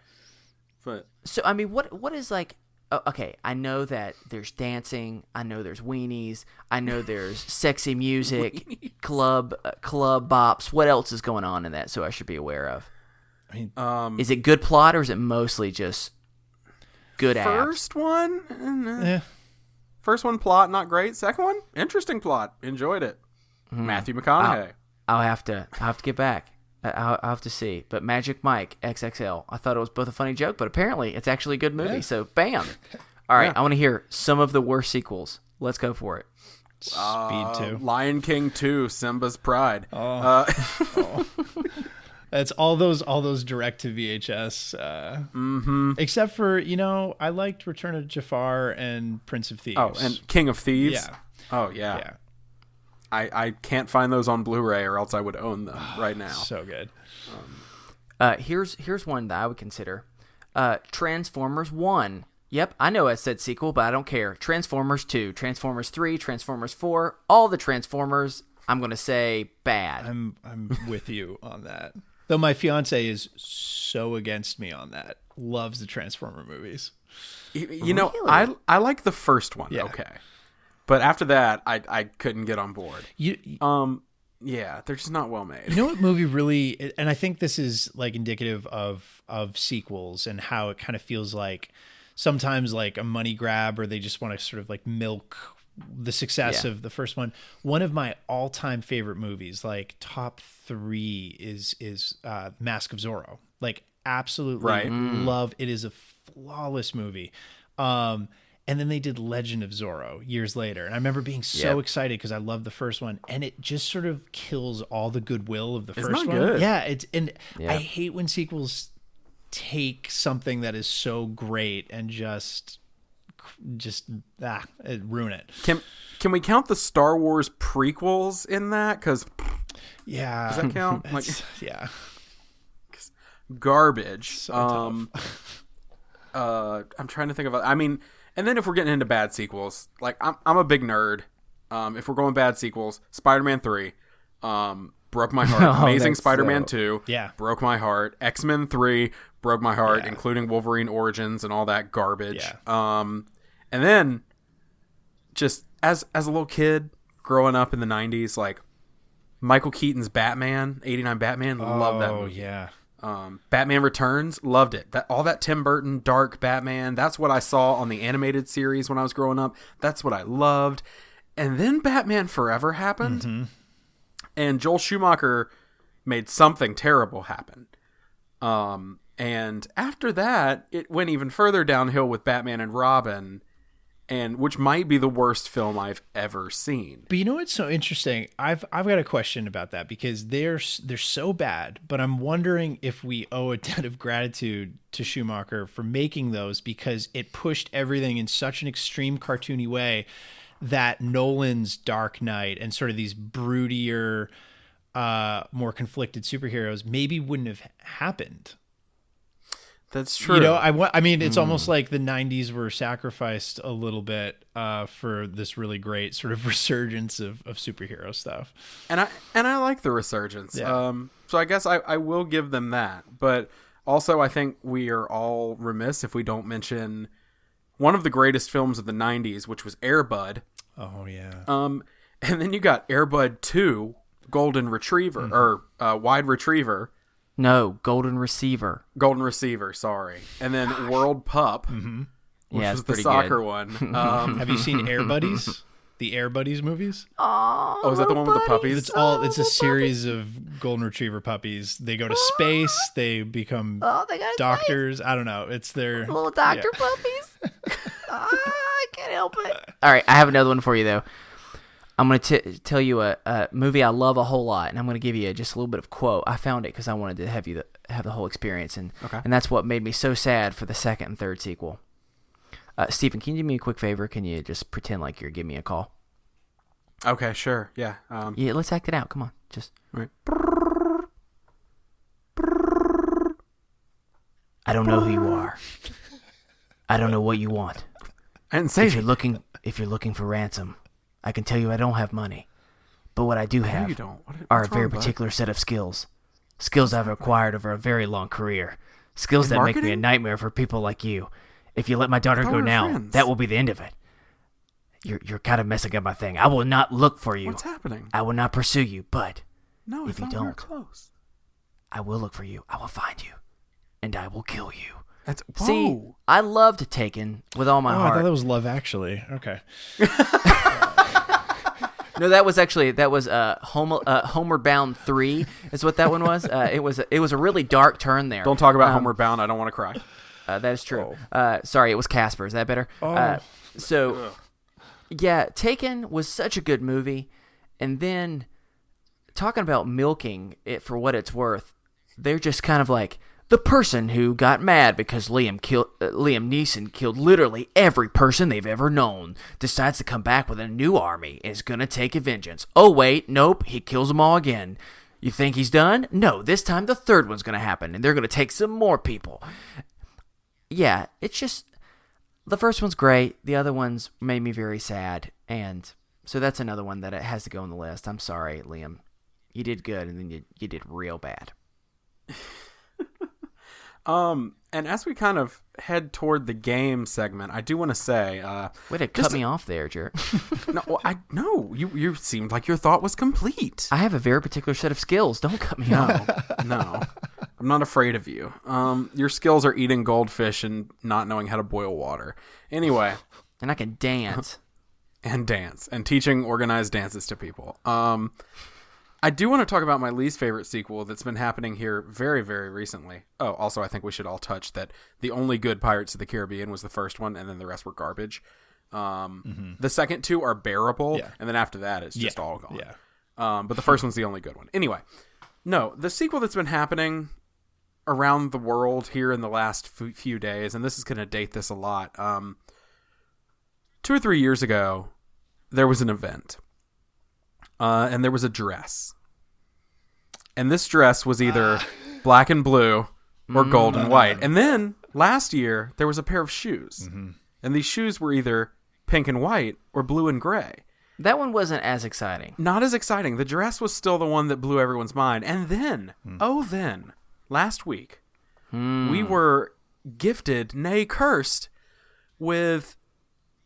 But
so I mean, what is like? Okay, I know that there's dancing. I know there's weenies. I know there's sexy music, club bops. What else is going on in that? So I should be aware of.
I mean,
is it good plot or is it mostly just good abs?
First one,
yeah.
First one, plot, not great. Second one, interesting plot. Enjoyed it. Matthew McConaughey.
I'll have to get back. I'll have to see. But Magic Mike XXL, I thought it was both a funny joke, but apparently it's actually a good movie.
Yeah.
So bam. All right,
Yeah.
I want to hear some of the worst sequels. Let's go for it.
Speed 2.
Lion King 2, Simba's Pride.
That's all those direct to VHS. Except for, I liked Return of Jafar and Prince of Thieves.
Oh, and King of Thieves.
Yeah.
Oh, yeah.
Yeah.
I can't find those on Blu-ray or else I would own them right now.
So good.
Here's one that I would consider. Transformers 1. Yep, I know it said sequel, but I don't care. Transformers 2, Transformers 3, Transformers 4, all the Transformers, I'm going to say bad.
I'm with you on that. Though my fiance is so against me on that. Loves the Transformer movies.
You know,
Really?
I like the first one.
Yeah.
Okay. But after that, I couldn't get on board.
Yeah,
they're just not well made.
You know what movie really, and I think this is like indicative of sequels and how it kind of feels like sometimes like a money grab, or they just want to sort of like milk the success of the first one. One of my all-time favorite movies, like top 3, is Mask of Zorro. Like absolutely love. It is a flawless movie. And then they did Legend of Zorro years later. And I remember being so excited because I loved the first one. And it just sort of kills all the goodwill of the first
not
one.
good.
Yeah. I hate when sequels take something that is so great and just ruin it.
Can we count the Star Wars prequels in that? Because
Yeah.
does that count? Like,
yeah.
garbage.
So tough.
I'm trying to think of. I mean, and then if we're getting into bad sequels, like I'm a big nerd. If we're going bad sequels, Spider-Man 3, broke my heart. Amazing Spider-Man 2, broke my heart. X-Men 3 broke my heart, including Wolverine Origins and all that garbage.
Yeah.
And then just as a little kid growing up in the 90s, like Michael Keaton's Batman, 89 Batman, loved that movie.
Yeah.
Batman Returns, loved it. All that Tim Burton dark Batman, that's what I saw on the animated series when I was growing up. That's what I loved. And then Batman Forever happened, and Joel Schumacher made something terrible happen. And after that, it went even further downhill with Batman and Robin, and which might be the worst film I've ever seen.
But you know what's so interesting? I've got a question about that because they're so bad, but I'm wondering if we owe a debt of gratitude to Schumacher for making those, because it pushed everything in such an extreme cartoony way that Nolan's Dark Knight and sort of these broodier, more conflicted superheroes maybe wouldn't have happened.
That's true.
You know, I mean, it's almost like the 90s were sacrificed a little bit for this really great sort of resurgence of superhero stuff.
And I like the resurgence.
Yeah.
So I guess I will give them that. But also I think we are all remiss if we don't mention one of the greatest films of the 90s, which was Air Bud.
Oh, yeah.
And then you got Air Bud 2, Golden Retriever, or Wide Retriever.
No, Golden Receiver.
Golden Receiver, sorry. And then World Pup, which was the soccer one.
Have you seen Air Buddies? The Air Buddies movies?
Oh, is that the one with the puppies?
It's a series of golden retriever puppies. They go to space. They become
they got
doctors. I don't know. It's their
little doctor puppies. I can't help it. All right, I have another one for you though. I'm going to tell you a movie I love a whole lot, and I'm going to give you just a little bit of quote. I found it because I wanted to have you have the whole experience, and that's what made me so sad for the second and third sequel. Stephen, can you do me a quick favor? Can you just pretend like you're giving me a call?
Okay, sure. Yeah.
Yeah, let's act it out. Come on. Just.
Right.
I don't know who you are. I don't know what you want.
I didn't say
if you're looking for ransom, I can tell you I don't have money. But what I do have are a very particular set of skills. Skills I've acquired over a very long career. Skills that make me a nightmare for people like you. If you let my daughter go now, that will be the end of it. You're kind of messing up my thing. I will not look for you.
What's happening?
I will not pursue you, but
if you don't, we're close.
I will look for you. I will find you. And I will kill you.
That's
See,
whoa.
I loved Taken with all my
I
heart.
thought that was Love Actually. Okay.
No, that was Homeward Bound 3 is what that one was. It was a really dark turn there.
Don't talk about Homeward Bound. I don't want to cry.
That is true. Sorry, it was Casper. Is that better? Yeah, Taken was such a good movie. And then, talking about milking it for what it's worth, they're just kind of like, the person who got mad because Liam Neeson killed literally every person they've ever known decides to come back with a new army and is going to take a vengeance. Oh, wait, nope, he kills them all again. You think he's done? No, this time the third one's going to happen, and they're going to take some more people. Yeah, it's just, the first one's great. The other ones made me very sad, and so that's another one that it has to go on the list. I'm sorry, Liam. You did good, and then you did real bad.
And as we kind of head toward the game segment, I do want to say,
way to cut me off there, jerk.
No, you seemed like your thought was complete.
I have a very particular set of skills. Don't cut me off.
No, I'm not afraid of you. Your skills are eating goldfish and not knowing how to boil water. Anyway,
and I can dance
and teaching organized dances to people. I do want to talk about my least favorite sequel that's been happening here very, very recently. Oh, also, I think we should all touch that the only good Pirates of the Caribbean was the first one, and then the rest were garbage. The second two are bearable, and then after that, it's just all gone.
Yeah.
But the first one's the only good one. Anyway, no, the sequel that's been happening around the world here in the last few days, and this is going to date this a lot. 2 or 3 years ago, there was an event. And there was a dress. And this dress was either black and blue or gold and white. And then, last year, there was a pair of shoes. Mm-hmm. And these shoes were either pink and white or blue and gray.
That one wasn't as exciting.
Not as exciting. The dress was still the one that blew everyone's mind. And then, last week, we were gifted, nay cursed, with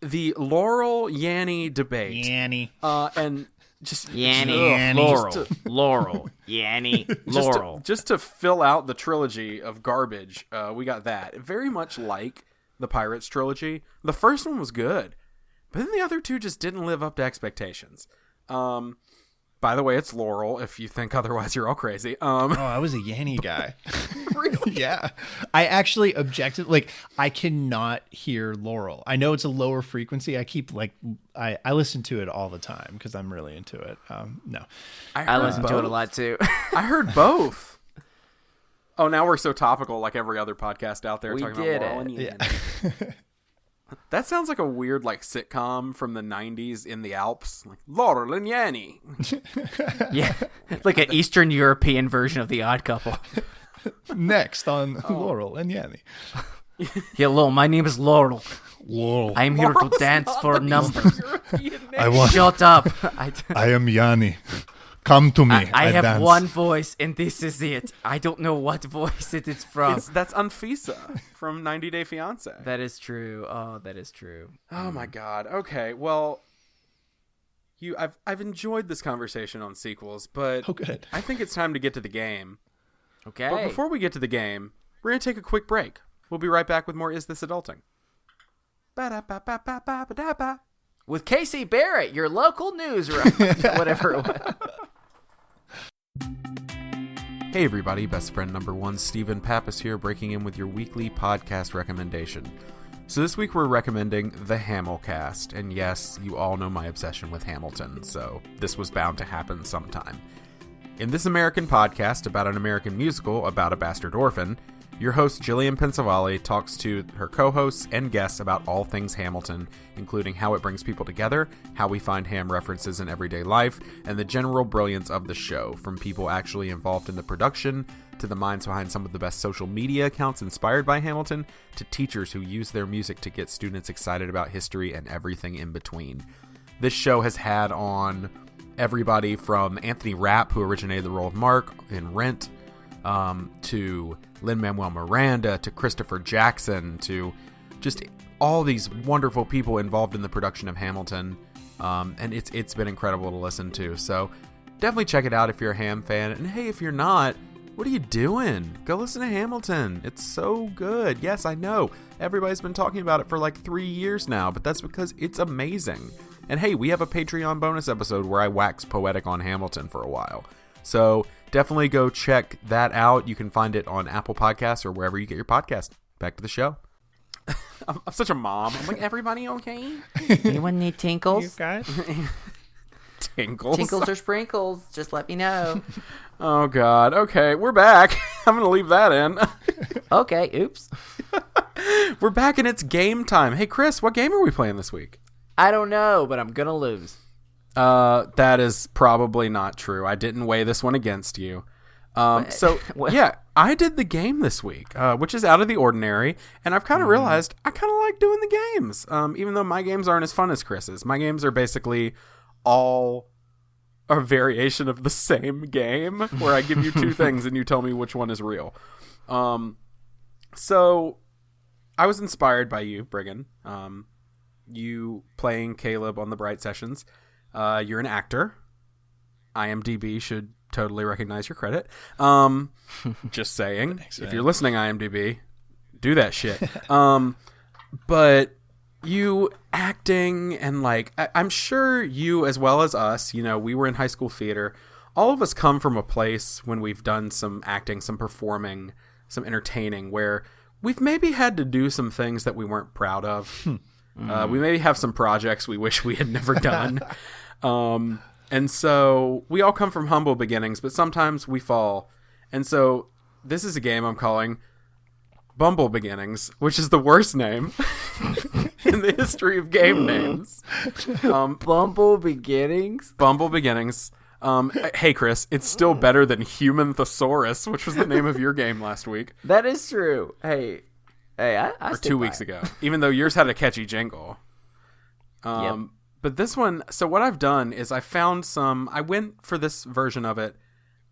the Laurel Yanny debate.
Yanny.
And... Just
Yanny, Laurel, Yanny, Laurel.
Just to fill out the trilogy of garbage, we got that. Very much like the Pirates trilogy. The first one was good, but then the other two just didn't live up to expectations. By the way, it's Laurel. If you think otherwise, you're all crazy.
I was a Yanny guy.
Really?
Yeah. I actually objected. Like, I cannot hear Laurel. I know it's a lower frequency. I keep, I listen to it all the time because I'm really into it. No.
I listen to it a lot, too.
I heard both. Oh, now we're so topical like every other podcast out there.
We
talking
did
about Laurel and Yanny.
Yeah.
That sounds like a weird sitcom from the 90s in the Alps. Like Laurel and Yanny.
Yeah. Like an Eastern European version of The Odd Couple.
Next on Laurel and Yanny.
Hello, my name is Laurel.
Laurel.
I'm here to dance for numbers.
I
Shut up.
I am Yanni. Come to me.
I have
dance.
one voice, and this is it. I don't know what voice it is from.
That's Anfisa from 90 Day Fiance.
That is true. Oh, that is true.
Oh my God. Okay. Well, I've enjoyed this conversation on sequels, but
good.
I think it's time to get to the game.
Okay.
But before we get to the game, we're gonna take a quick break. We'll be right back with more Is This Adulting? Ba-da-ba-ba-ba-ba-ba-da-ba.
With Casey Barrett, your local news whatever it was.
Hey everybody, best friend number 1, Stephen Pappas here, breaking in with your weekly podcast recommendation. So this week we're recommending the Hamilcast, and yes, you all know my obsession with Hamilton, so this was bound to happen sometime. In this American podcast about an American musical about a bastard orphan, your host Jillian Pensavalle talks to her co-hosts and guests about all things Hamilton, including how it brings people together, how we find Ham references in everyday life, and the general brilliance of the show, from people actually involved in the production, to the minds behind some of the best social media accounts inspired by Hamilton, to teachers who use their music to get students excited about history and everything in between. This show has had on everybody from Anthony Rapp, who originated the role of Mark in Rent, to Lin-Manuel Miranda, to Christopher Jackson, to just all these wonderful people involved in the production of Hamilton, and it's been incredible to listen to. So definitely check it out if you're a Ham fan, and hey, if you're not, What are you doing? Go listen to Hamilton. It's so good. Yes, I know. Everybody's been talking about it for like 3 years now, but that's because it's amazing. And hey, we have a Patreon bonus episode where I wax poetic on Hamilton for a while. So definitely go check that out. You can find it on Apple Podcasts or wherever you get your podcast. Back to the show. I'm such a mom. I'm like, everybody okay?
Anyone need tinkles?
You guys?
Tinkles.
Tinkles or sprinkles? Just let me know.
Oh, God. Okay, we're back. I'm going to leave that in.
Okay, oops.
We're back and it's game time. Hey, Chris, what game are we playing this week?
I don't know, but I'm going to lose.
That is probably not true. I didn't weigh this one against you. So, yeah, I did the game this week, which is out of the ordinary, and I've kind of realized I kind of like doing the games, even though my games aren't as fun as Chris's. My games are basically all a variation of the same game, where I give you two things and you tell me which one is real. So, I was inspired by you, Briggon. You playing Caleb on the Bright Sessions. You're an actor. IMDb should totally recognize your credit. Just saying. Thanks, if you're listening, IMDb, do that shit. But you acting and like, I'm sure you as well as us, you know, we were in high school theater. All of us come from a place when we've done some acting, some performing, some entertaining, where we've maybe had to do some things that we weren't proud of. We maybe have some projects we wish we had never done. And so we all come from humble beginnings, but sometimes we fall. And so this is a game I'm calling Bumble Beginnings, which is the worst name in the history of game names.
Bumble Beginnings?
Bumble Beginnings. Hey, Chris, it's still better than Human Thesaurus, which was the name of your game last week.
That is true. Hey, I
or 2 weeks ago, even though yours had a catchy jingle.
Yep.
But this one, so what I've done is I went for this version of it,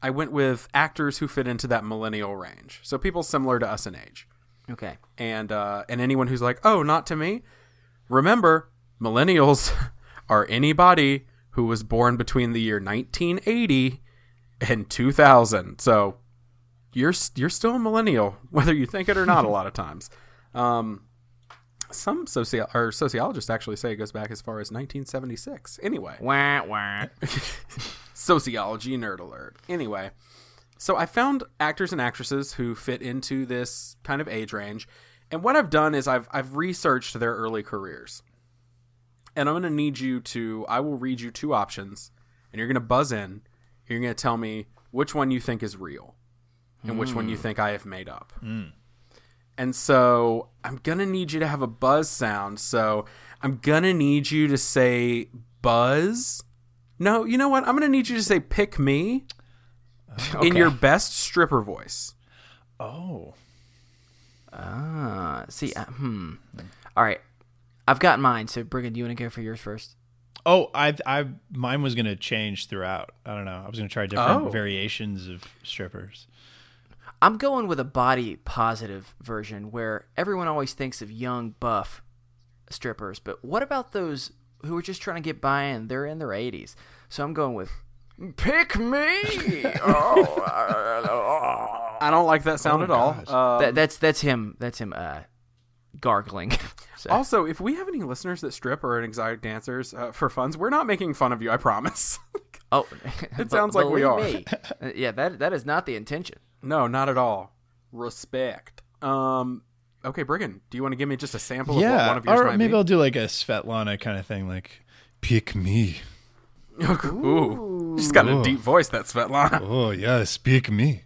I went with actors who fit into that millennial range. So people similar to us in age.
Okay.
And anyone who's like, oh, not to me. Remember, millennials are anybody who was born between the year 1980 and 2000. So you're still a millennial, whether you think it or not a lot of times. Some sociologists actually say it goes back as far as 1976. Anyway.
Wah, wah.
Sociology nerd alert. Anyway, so I found actors and actresses who fit into this kind of age range. And what I've done is I've researched their early careers. And I'm going to need you to, I will read you two options. And you're going to buzz in. And you're going to tell me which one you think is real. And which one you think I have made up. And so I'm going to need you to have a buzz sound. So I'm going to need you to say buzz. No, you know what? I'm going to need you to say pick me in your best stripper voice.
Oh.
See, all right. I've got mine. So Briggon, do you want to go for yours first?
Oh, mine was going to change throughout. I don't know. I was going to try different variations of strippers.
I'm going with a body positive version where everyone always thinks of young, buff strippers. But what about those who are just trying to get by and they're in their 80s? So I'm going with pick me.
I don't like that sound at all.
That's him. That's him gargling. So.
Also, if we have any listeners that strip or are exotic dancers for funds, we're not making fun of you, I promise.
Oh,
it sounds like we are.
Me. Yeah, that is not the intention.
No, not at all. Respect. Okay, Briggon, do you want to give me just a sample of what one of yours might be?
Maybe I'll do like a Svetlana kind of thing, like pick me.
Ooh. She's got a deep voice, that Svetlana.
Oh, yes, pick me.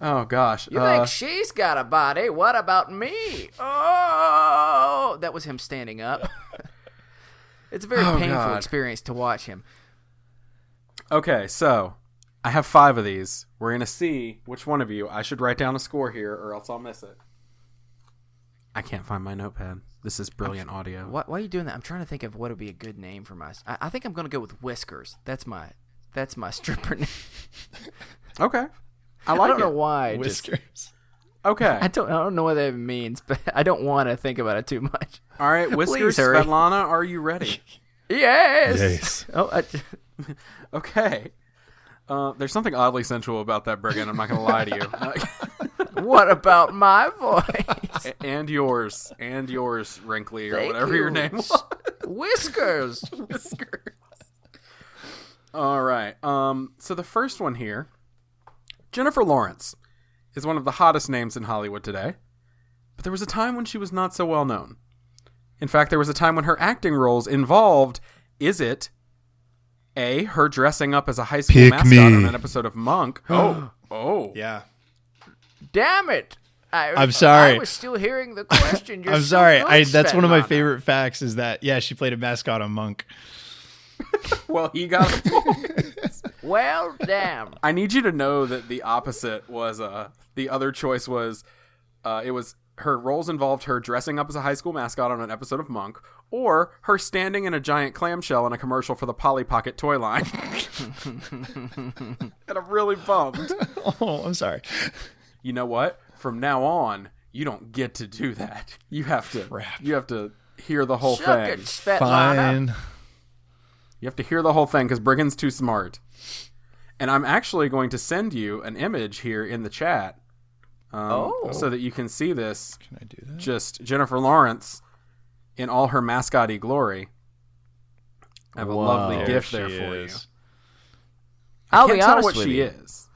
Oh, gosh.
You think she's got a body? What about me? Oh, that was him standing up. It's a very painful experience to watch him.
Okay, so I have 5 of these. We're going to see which one of you. I should write down a score here or else I'll miss it. I can't find my notepad. This is brilliant audio.
Why are you doing that? I'm trying to think of what would be a good name for my... I think I'm going to go with Whiskers. That's my stripper name.
Okay. I like it.
I don't know why.
Whiskers.
Okay.
I don't know what that means, but I don't want to think about it too much.
All right, Whiskers, Svetlana, are you ready?
Yes.
Yes.
Oh,
okay. There's something oddly sensual about that, Briggon. I'm not going to lie to you.
What about my voice?
And yours, Wrinkly, or
Thank
whatever
you.
your name was.
Whiskers.
Whiskers. All right. So the first one here, Jennifer Lawrence, is one of the hottest names in Hollywood today. But there was a time when she was not so well known. In fact, there was a time when her acting roles involved, is it A, her dressing up as a high school mascot on an episode of Monk? Oh.
Yeah.
Damn it.
I'm sorry.
I was still hearing the question. You're
I'm
so
sorry.
good,
That's one of my
Svetlana.
favorite facts is that, yeah, she played a mascot on Monk.
Well, he got a point.
Well, damn.
I need you to know that the opposite was, the other choice was, it was her roles involved her dressing up as a high school mascot on an episode of Monk, or her standing in a giant clamshell in a commercial for the Polly Pocket toy line. And I'm really bummed.
Oh, I'm sorry.
You know what? From now on, you don't get to do that. You have to hear the whole
Suck
thing.
it, Svetlana.
Fine.
You have to hear the whole thing because Briggon's too smart. And I'm actually going to send you an image here in the chat so that you can see this.
Can I do that?
Just Jennifer Lawrence in all her mascot-y glory. I have a lovely
There
gift
she
there for you.
is.
I'll
Can't
be
tell
honest
what
with
she
you.
is.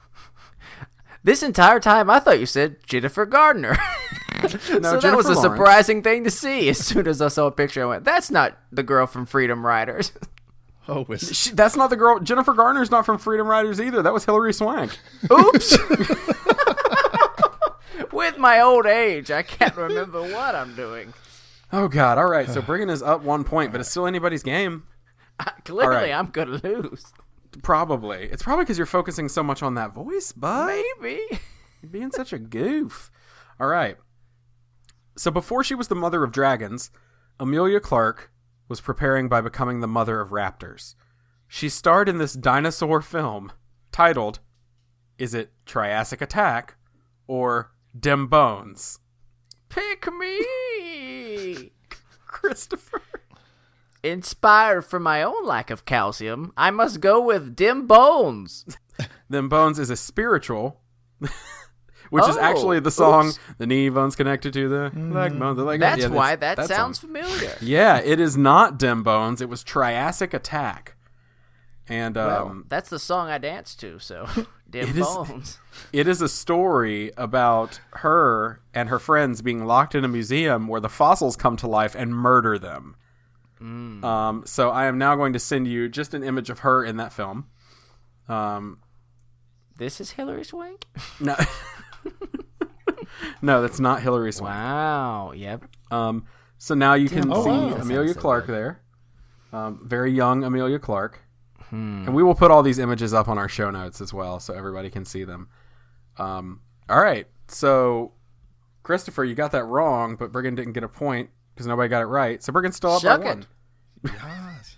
This entire time, I thought you said Jennifer Gardner.
No,
So that
Jennifer
was a
Lawrence.
surprising thing to see. As soon as I saw a picture, I went, that's not the girl from Freedom Riders.
Oh,
That's not the girl. Jennifer Garner's not from Freedom Riders either. That was Hilary Swank.
Oops. With my old age, I can't remember what I'm doing.
Oh, God. All right. So Briggon is up 1 point, but it's still anybody's game.
Clearly,
All right.
I'm going to lose.
Probably. It's probably because you're focusing so much on that voice, bud.
Maybe.
You're being such a goof. All right. So before she was the mother of dragons, Amelia Clark was preparing by becoming the mother of raptors. She starred in this dinosaur film titled, is it Triassic Attack or Dem Bones?
Pick me.
Christopher.
Inspired from my own lack of calcium, I must go with Dim Bones.
Them Bones is a spiritual, which is
Oh,
actually the song,
oops.
the knee bones connected to the leg bones.
That's
Yeah,
why that
song.
sounds familiar.
Yeah, it is not Dem Bones. It was Triassic Attack. And
Well, that's the song I danced to, so Dim
It is-
Bones.
it is a story about her and her friends being locked in a museum where the fossils come to life and murder them. So I am now going to send you just an image of her in that film.
This is Hilary Swank?
No, no, that's not Hilary Swank.
Wow, yep.
So now you can
Oh,
see
wow. That
Amelia
sounds so
Clark
good.
there. Very young Amelia Clark. And we will put all these images up on our show notes as well so everybody can see them. All right. So, Christopher, you got that wrong, but Briggon didn't get a point because nobody got it right. So Briggon's still up
Shuck
by
it.
1.
Yes.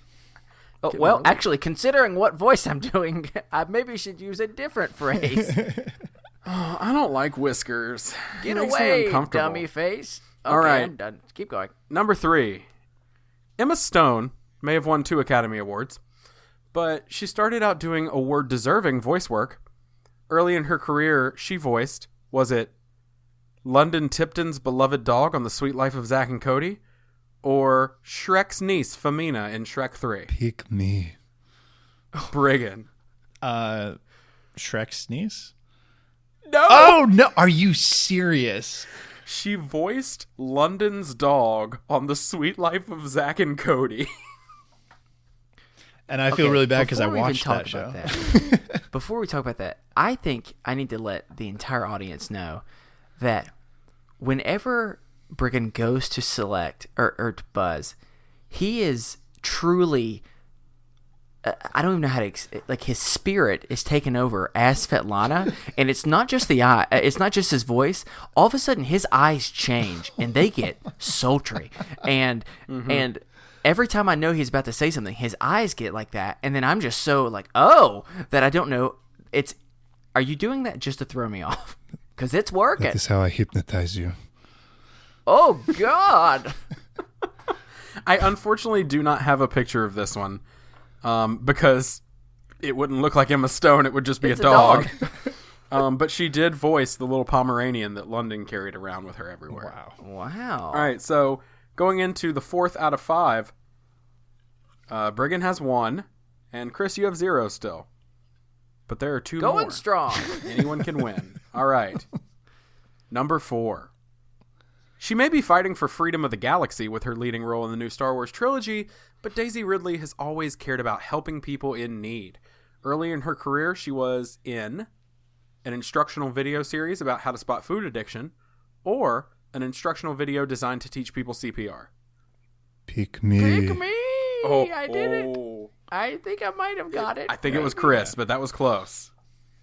Oh, well, actually, considering what voice I'm doing, I maybe should use a different phrase.
Oh, I don't like whiskers.
Get
It makes me
away,
uncomfortable.
dummy face. Okay,
All right.
I'm done. Keep going.
Number 3. Emma Stone may have won 2 Academy Awards, but she started out doing award-deserving voice work. Early in her career, she voiced, was it London Tipton's beloved dog on The Sweet Life of Zack and Cody, or Shrek's niece, Femina, in Shrek 3?
Pick me.
Briggon.
Shrek's niece?
No!
Oh, no. Are you serious?
She voiced London's dog on The Sweet Life of Zack and Cody.
And I feel really bad because I
before we even
watched
talk
that show.
about that- before we talk about that, I think I need to let the entire audience know that whenever Briggon goes to select or to buzz, he is truly. I don't even know how to like his spirit is taken over as Svetlana, and it's not just the eye. It's not just his voice. All of a sudden, his eyes change and they get sultry, and every time I know he's about to say something, his eyes get like that, and then I'm just so like, oh, that I don't know. Are you doing that just to throw me off? Because it's working.
That is how I hypnotize you.
Oh God.
I unfortunately do not have a picture of this one because It wouldn't look like Emma Stone. It would just be
It's
a dog. But she did voice the little Pomeranian that London carried around with her everywhere.
Wow.
All right, so going into the 4th out of 5, Briggon has 1, and Chris, you have 0 still. But there are 2 more.
Going strong.
Anyone can win. All right. Number 4. She may be fighting for freedom of the galaxy with her leading role in the new Star Wars trilogy, but Daisy Ridley has always cared about helping people in need. Early in her career, she was in an instructional video series about how to spot food addiction, or an instructional video designed to teach people CPR.
Pick me.
Pick me. I did it. I think I might have got it.
I think it was Chris, but that was close.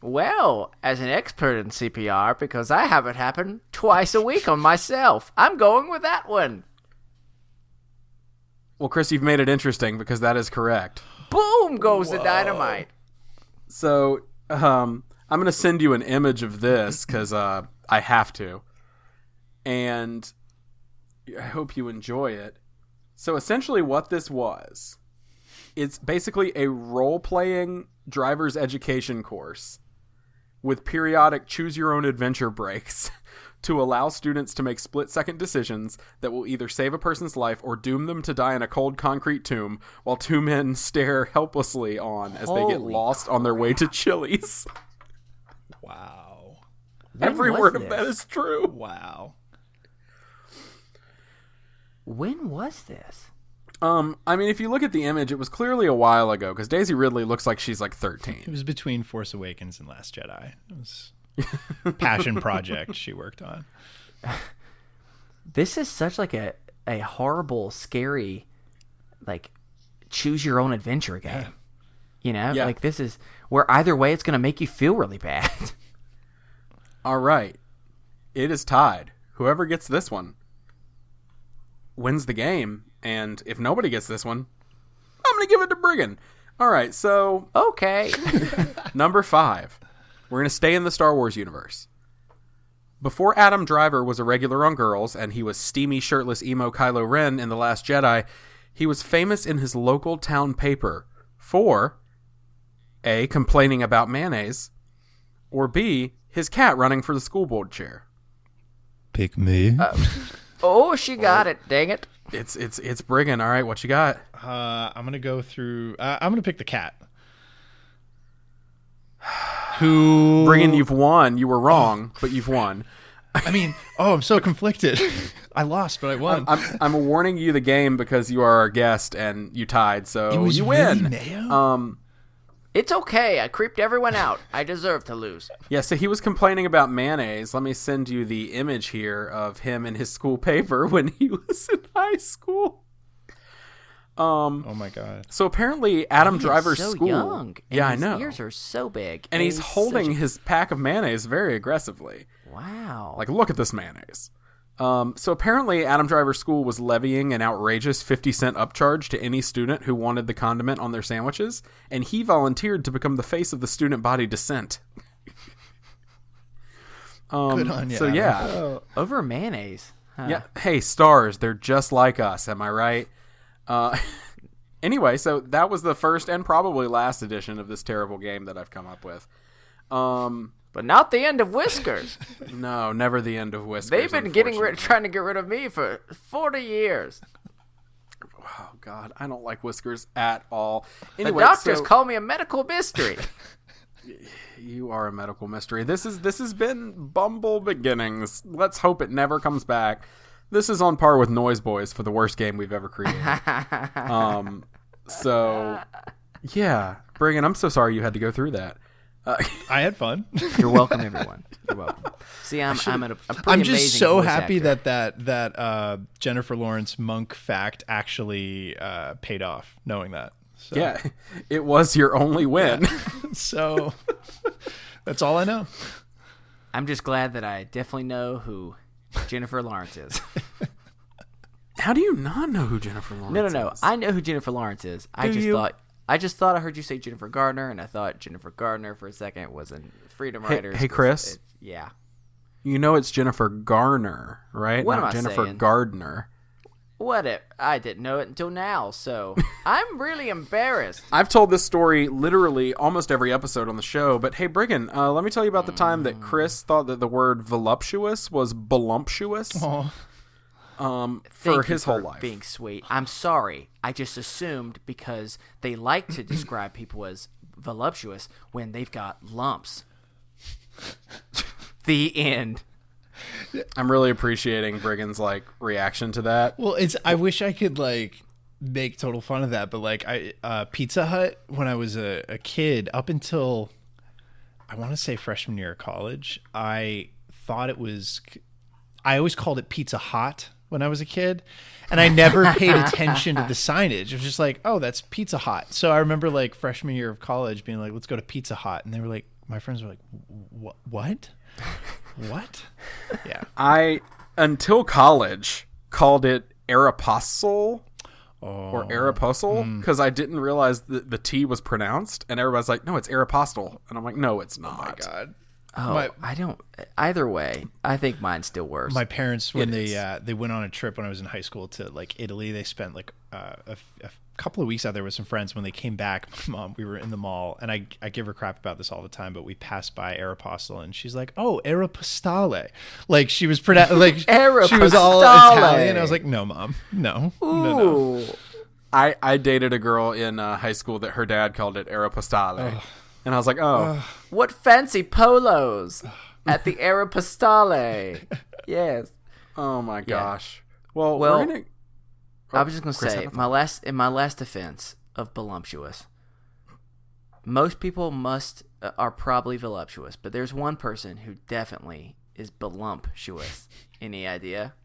Well, as an expert in CPR, because I have it happen twice a week on myself, I'm going with that one.
Well, Chris, you've made it interesting because that is correct.
Boom goes the dynamite.
So, I'm going to send you an image of this because I have to. And I hope you enjoy it. So, essentially what this was, it's basically a role-playing driver's education course with periodic choose-your-own-adventure breaks to allow students to make split-second decisions that will either save a person's life or doom them to die in a cold concrete tomb while 2 men stare helplessly on as they get lost on their way to Chili's.
Wow.
Every word of that is true.
Wow.
When was this?
I mean, if you look at the image, it was clearly a while ago because Daisy Ridley looks like she's like 13.
It was between Force Awakens and Last Jedi. It was a passion project she worked on.
This is such like a horrible, scary, like choose your own adventure game.
Yeah.
You know,
Yeah.
like this is where either way it's going to make you feel really bad.
All right. It is tied. Whoever gets this one wins the game. And if nobody gets this one, I'm going to give it to Briggon. All right, so
Okay.
number 5. We're going to stay in the Star Wars universe. Before Adam Driver was a regular on Girls and he was steamy, shirtless emo Kylo Ren in The Last Jedi, he was famous in his local town paper for A, complaining about mayonnaise, or B, his cat running for the school board chair.
Pick me.
Oh, she got it. Dang it.
It's Briggon. All right, what you got?
I'm going to go through... I'm going to pick the cat. Who...
Briggon, you've won. You were wrong, but you've won.
I mean, I'm so conflicted. I lost, but I won.
I'm awarding you the game because you are our guest and you tied, so
it was
you
really
win.
Mayo?
It's okay. I creeped everyone out. I deserve to lose.
Yeah, so he was complaining about mayonnaise. Let me send you the image here of him in his school paper when he was in high school.
Oh my god.
So apparently Adam
He is
Driver's
so
school.
young. And
Yeah, I
his
know.
ears are so big.
And he's holding his pack of mayonnaise very aggressively.
Wow.
Like, look at this mayonnaise. So apparently Adam Driver's school was levying an outrageous 50-cent upcharge to any student who wanted the condiment on their sandwiches, and he volunteered to become the face of the student body dissent.
Good on you.
So
Adam.
yeah.
Over mayonnaise. Huh.
Yeah. Hey, stars, they're just like us, am I right? Anyway, so that was the first and probably last edition of this terrible game that I've come up with.
But not the end of Whiskers.
No, never the end of Whiskers.
They've been trying to get rid of me for 40 years.
Oh God, I don't like Whiskers at all.
The
Anyway,
doctors
so
call me a medical mystery.
you are a medical mystery. This has been Bumble Beginnings. Let's hope it never comes back. This is on par with Noise Boys for the worst game we've ever created. So yeah, Briggon, I'm so sorry you had to go through that.
I had fun.
You're welcome, everyone. You're welcome. See, I'm a pretty
I'm just
amazing
so
voice
happy
actor.
that Jennifer Lawrence monk fact actually paid off, knowing that. So,
Yeah, it was your only win.
So that's all I know.
I'm just glad that I definitely know who Jennifer Lawrence is.
How do you not know who Jennifer Lawrence
No.
is?
I know who Jennifer Lawrence is. I just thought I heard you say Jennifer Gardner, and I thought Jennifer Gardner for a second was in Freedom Writers.
Hey, Chris.
Yeah.
You know it's Jennifer Garner, right?
What
Not
am I
Jennifer
saying?
Gardner.
What if I didn't know it until now, so I'm really embarrassed.
I've told this story literally almost every episode on the show, but hey, Briggon, let me tell you about the time that Chris thought that the word voluptuous was voluptuous for his whole life.
Being sweet. I'm sorry. I just assumed because they like to describe people as voluptuous when they've got lumps. The end.
I'm really appreciating Briggon's reaction to that.
Well, I wish I could make total fun of that, but Pizza Hut when I was a kid up until I want to say freshman year of college, I always called it Pizza Hot when I was a kid, and I never paid attention to the signage. It was just oh, that's Pizza Hut. So I remember freshman year of college being let's go to Pizza Hut, and they were my friends were what? What? Yeah.
I, until college, called it Aeropostale or Aeropostale because I didn't realize that the T was pronounced, and everybody's no, it's Aeropostale. And I'm no, it's not.
Oh, my God.
I don't. Either way, I think mine's still worse.
My parents, when they went on a trip when I was in high school to Italy, they spent a couple of weeks out there with some friends. When they came back, my mom, we were in the mall, and I give her crap about this all the time, but we passed by Aeropostale, and she's oh, Aeropostale. She was
Aeropostale.
She was all Italian. I was no, Mom, no.
Ooh.
No.
I dated a girl in high school that her dad called it Aeropostale. And I was oh.
What fancy polos at the Aeropostale. Yes.
Oh, my gosh. Well,
Well,
we're going to...
I was just going to say, in my last defense of voluptuous, most people are probably voluptuous, but there's one person who definitely is voluptuous. Any idea?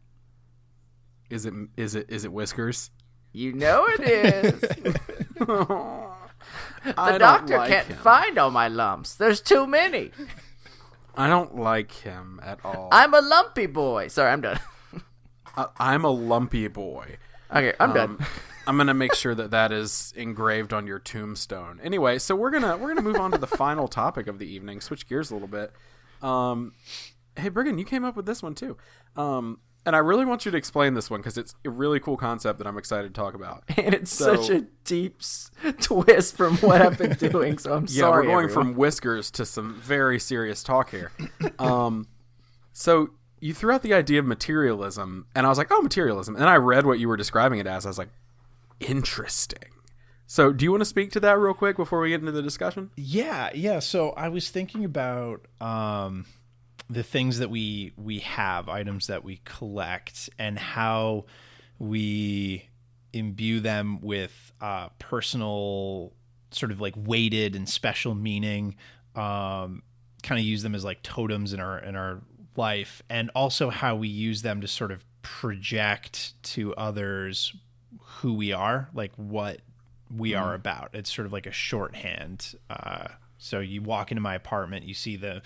Is it Whiskers?
You know it is. The
I
doctor
don't
can't
him.
find all my lumps. There's too many.
I don't like him at all.
I'm a lumpy boy. Sorry, I'm done.
I'm a lumpy boy.
Okay, I'm done.
I'm gonna make sure that is engraved on your tombstone. Anyway, so we're gonna move on to the final topic of the evening. Switch gears a little bit. Hey, Briggon, you came up with this one too. And I really want you to explain this one because it's a really cool concept that I'm excited to talk about.
And it's such a deep twist from what I've been doing, so I'm sorry.
Yeah, we're going
everyone.
from whiskers to some very serious talk here. So you threw out the idea of materialism, and I was oh, materialism. And I read what you were describing it as. I was interesting. So do you want to speak to that real quick before we get into the discussion?
Yeah. So I was thinking about the things that we have, items that we collect, and how we imbue them with personal sort of weighted and special meaning, kind of use them as totems in our life, and also how we use them to sort of project to others who we are, what we are about. It's sort of a shorthand. So you walk into my apartment, you see the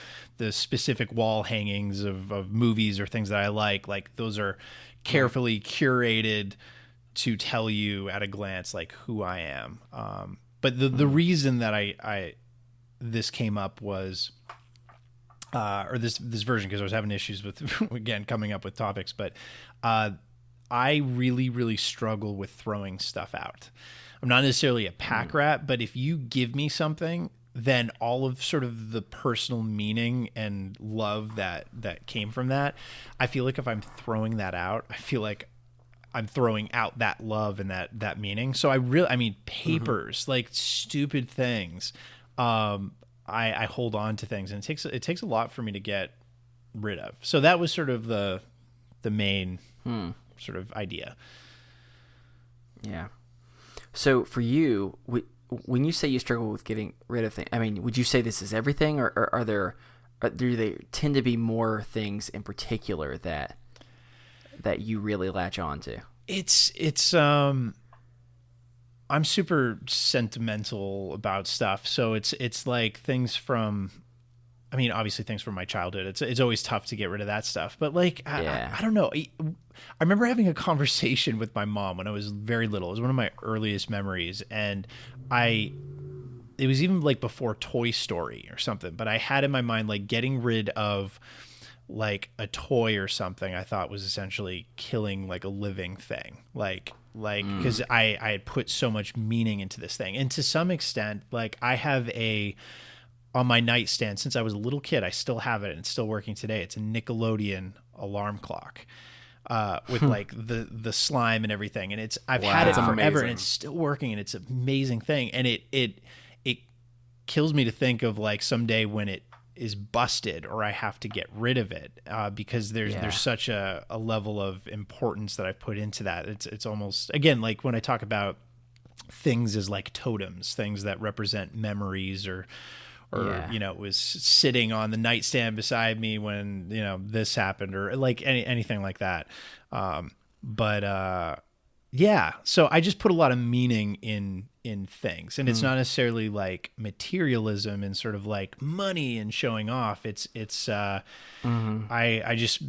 specific wall hangings of movies or things that I like those are carefully curated to tell you at a glance who I am. But the reason that I this came up was or this version, because I was having issues with again coming up with topics, but I really, really struggle with throwing stuff out. I'm not necessarily a pack rat, but if you give me something, then all of sort of the personal meaning and love that came from that, I feel if I'm throwing that out, I feel I'm throwing out that love and that meaning. So papers, stupid things. I hold on to things, and it takes a lot for me to get rid of. So that was sort of the main sort of idea.
Yeah. So for you, when you say you struggle with getting rid of things, would you say this is everything, or do they tend to be more things in particular that you really latch on to?
It's I'm super sentimental about stuff, so it's things from, obviously things from my childhood. It's always tough to get rid of that stuff, but I don't know. I remember having a conversation with my mom when I was very little. It was one of my earliest memories, and it was even before Toy Story or something, but I had in my mind getting rid of like a toy or something, I thought was essentially killing like a living thing. Like because I had put so much meaning into this thing. And to some extent, like I have on my nightstand since I was a little kid, I still have it and it's still working today. It's a Nickelodeon alarm clock. With like the slime and everything, and I've had it forever,
amazing.
and it's still working, and it's an amazing thing. And it kills me to think of like someday when it is busted or I have to get rid of it, because there's such a level of importance that I've put into that. It's almost, again, like when I talk about things as like totems, things that represent memories or it was sitting on the nightstand beside me when, this happened, or like anything like that. So I just put a lot of meaning in things, and it's not necessarily like materialism and sort of like money and showing off. It's I just,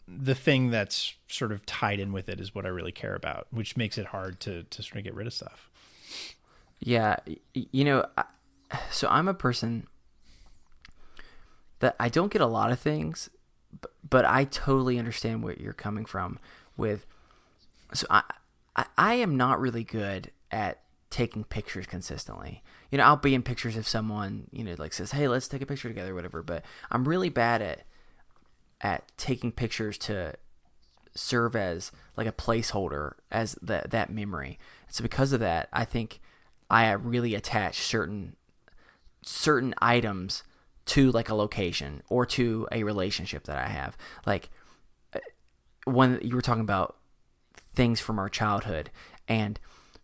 the thing that's sort of tied in with it is what I really care about, which makes it hard to sort of get rid of stuff.
Yeah. So I'm a person that I don't get a lot of things, but I totally understand where you're coming from with. So I am not really good at taking pictures consistently. I'll be in pictures if someone, like says, hey, let's take a picture together or whatever, but I'm really bad at taking pictures to serve as like a placeholder as that memory. So because of that, I think I really attach certain items to like a location or to a relationship that I have. Like when you were talking about things from our childhood, and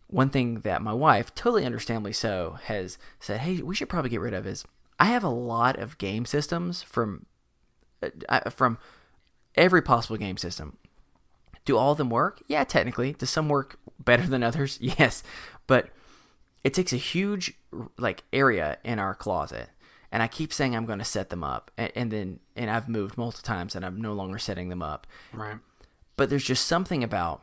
one thing that my wife, totally understandably so, has said, hey, we should probably get rid of is I have a lot of game systems from every possible game system. Do all of them work? Yeah, technically. Do some work better than others? Yes. But it takes a huge like area in our closet, and I keep saying I'm going to set them up, and I've moved multiple times, and I'm no longer setting them up.
Right.
But there's just something about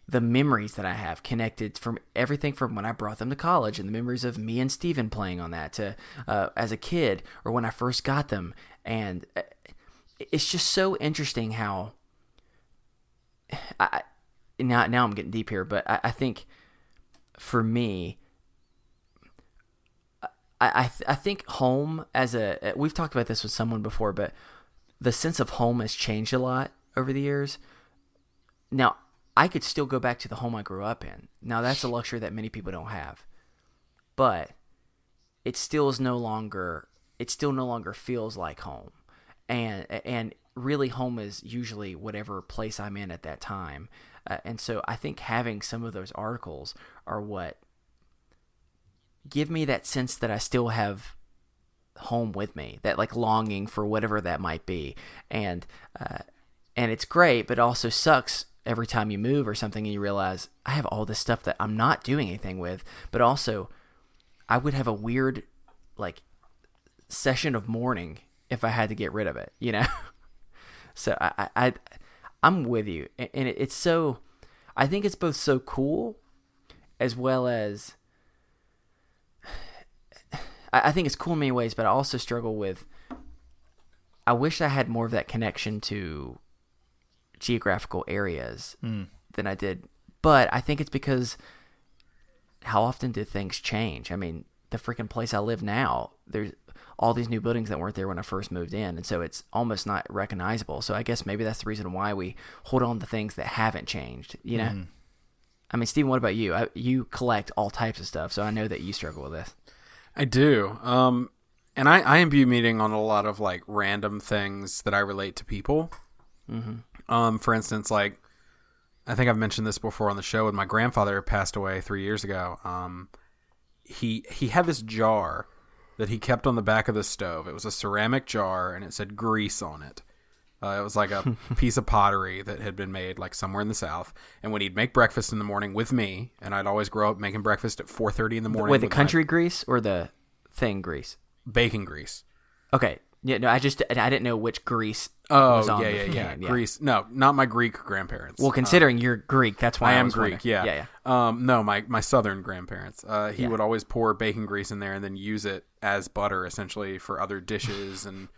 the memories that I have connected from everything from when I brought them to college, and the memories of me and Steven playing on that to as a kid or when I first got them, and it's just so interesting how now I'm getting deep here, but I think for me, I think home we've talked about this with someone before, but the sense of home has changed a lot over the years. Now, I could still go back to the home I grew up in. Now, that's a luxury that many people don't have, but it still no longer feels like home. And really home is usually whatever place I'm in at that time. And so I think having some of those articles are what give me that sense that I still have home with me, that like longing for whatever that might be. And it's great, but it also sucks every time you move or something and you realize I have all this stuff that I'm not doing anything with, but also I would have a weird like session of mourning if I had to get rid of it, So I'm with you. And it's so, I think it's both so cool as well as, I think it's cool in many ways, but I also struggle with, I wish I had more of that connection to geographical areas than I did. But I think it's because how often do things change? I mean, the freaking place I live now, there's all these new buildings that weren't there when I first moved in, and so it's almost not recognizable. So I guess maybe that's the reason why we hold on to things that haven't changed, I mean, Steven, what about you? You collect all types of stuff, so I know that you struggle with this.
I do. And I imbue meaning on a lot of like random things that I relate to people. Mm-hmm. For instance, like I think I've mentioned this before on the show. When my grandfather passed away 3 years ago, he had this jar that he kept on the back of the stove. It was a ceramic jar, and it said grease on it. It was like a piece of pottery that had been made like somewhere in the South. And when he'd make breakfast in the morning with me, and I'd always grow up making breakfast at 4:30 in the morning.
Wait, the country grease or the thing grease?
Bacon grease.
Okay. Yeah, no, I didn't know which grease was on the can. Yeah.
Grease. No, not my Greek grandparents.
Well, considering you're Greek, that's why I
am
was
Greek.
wondering.
Yeah. No, my Southern grandparents. He would always pour bacon grease in there and then use it as butter, essentially, for other dishes and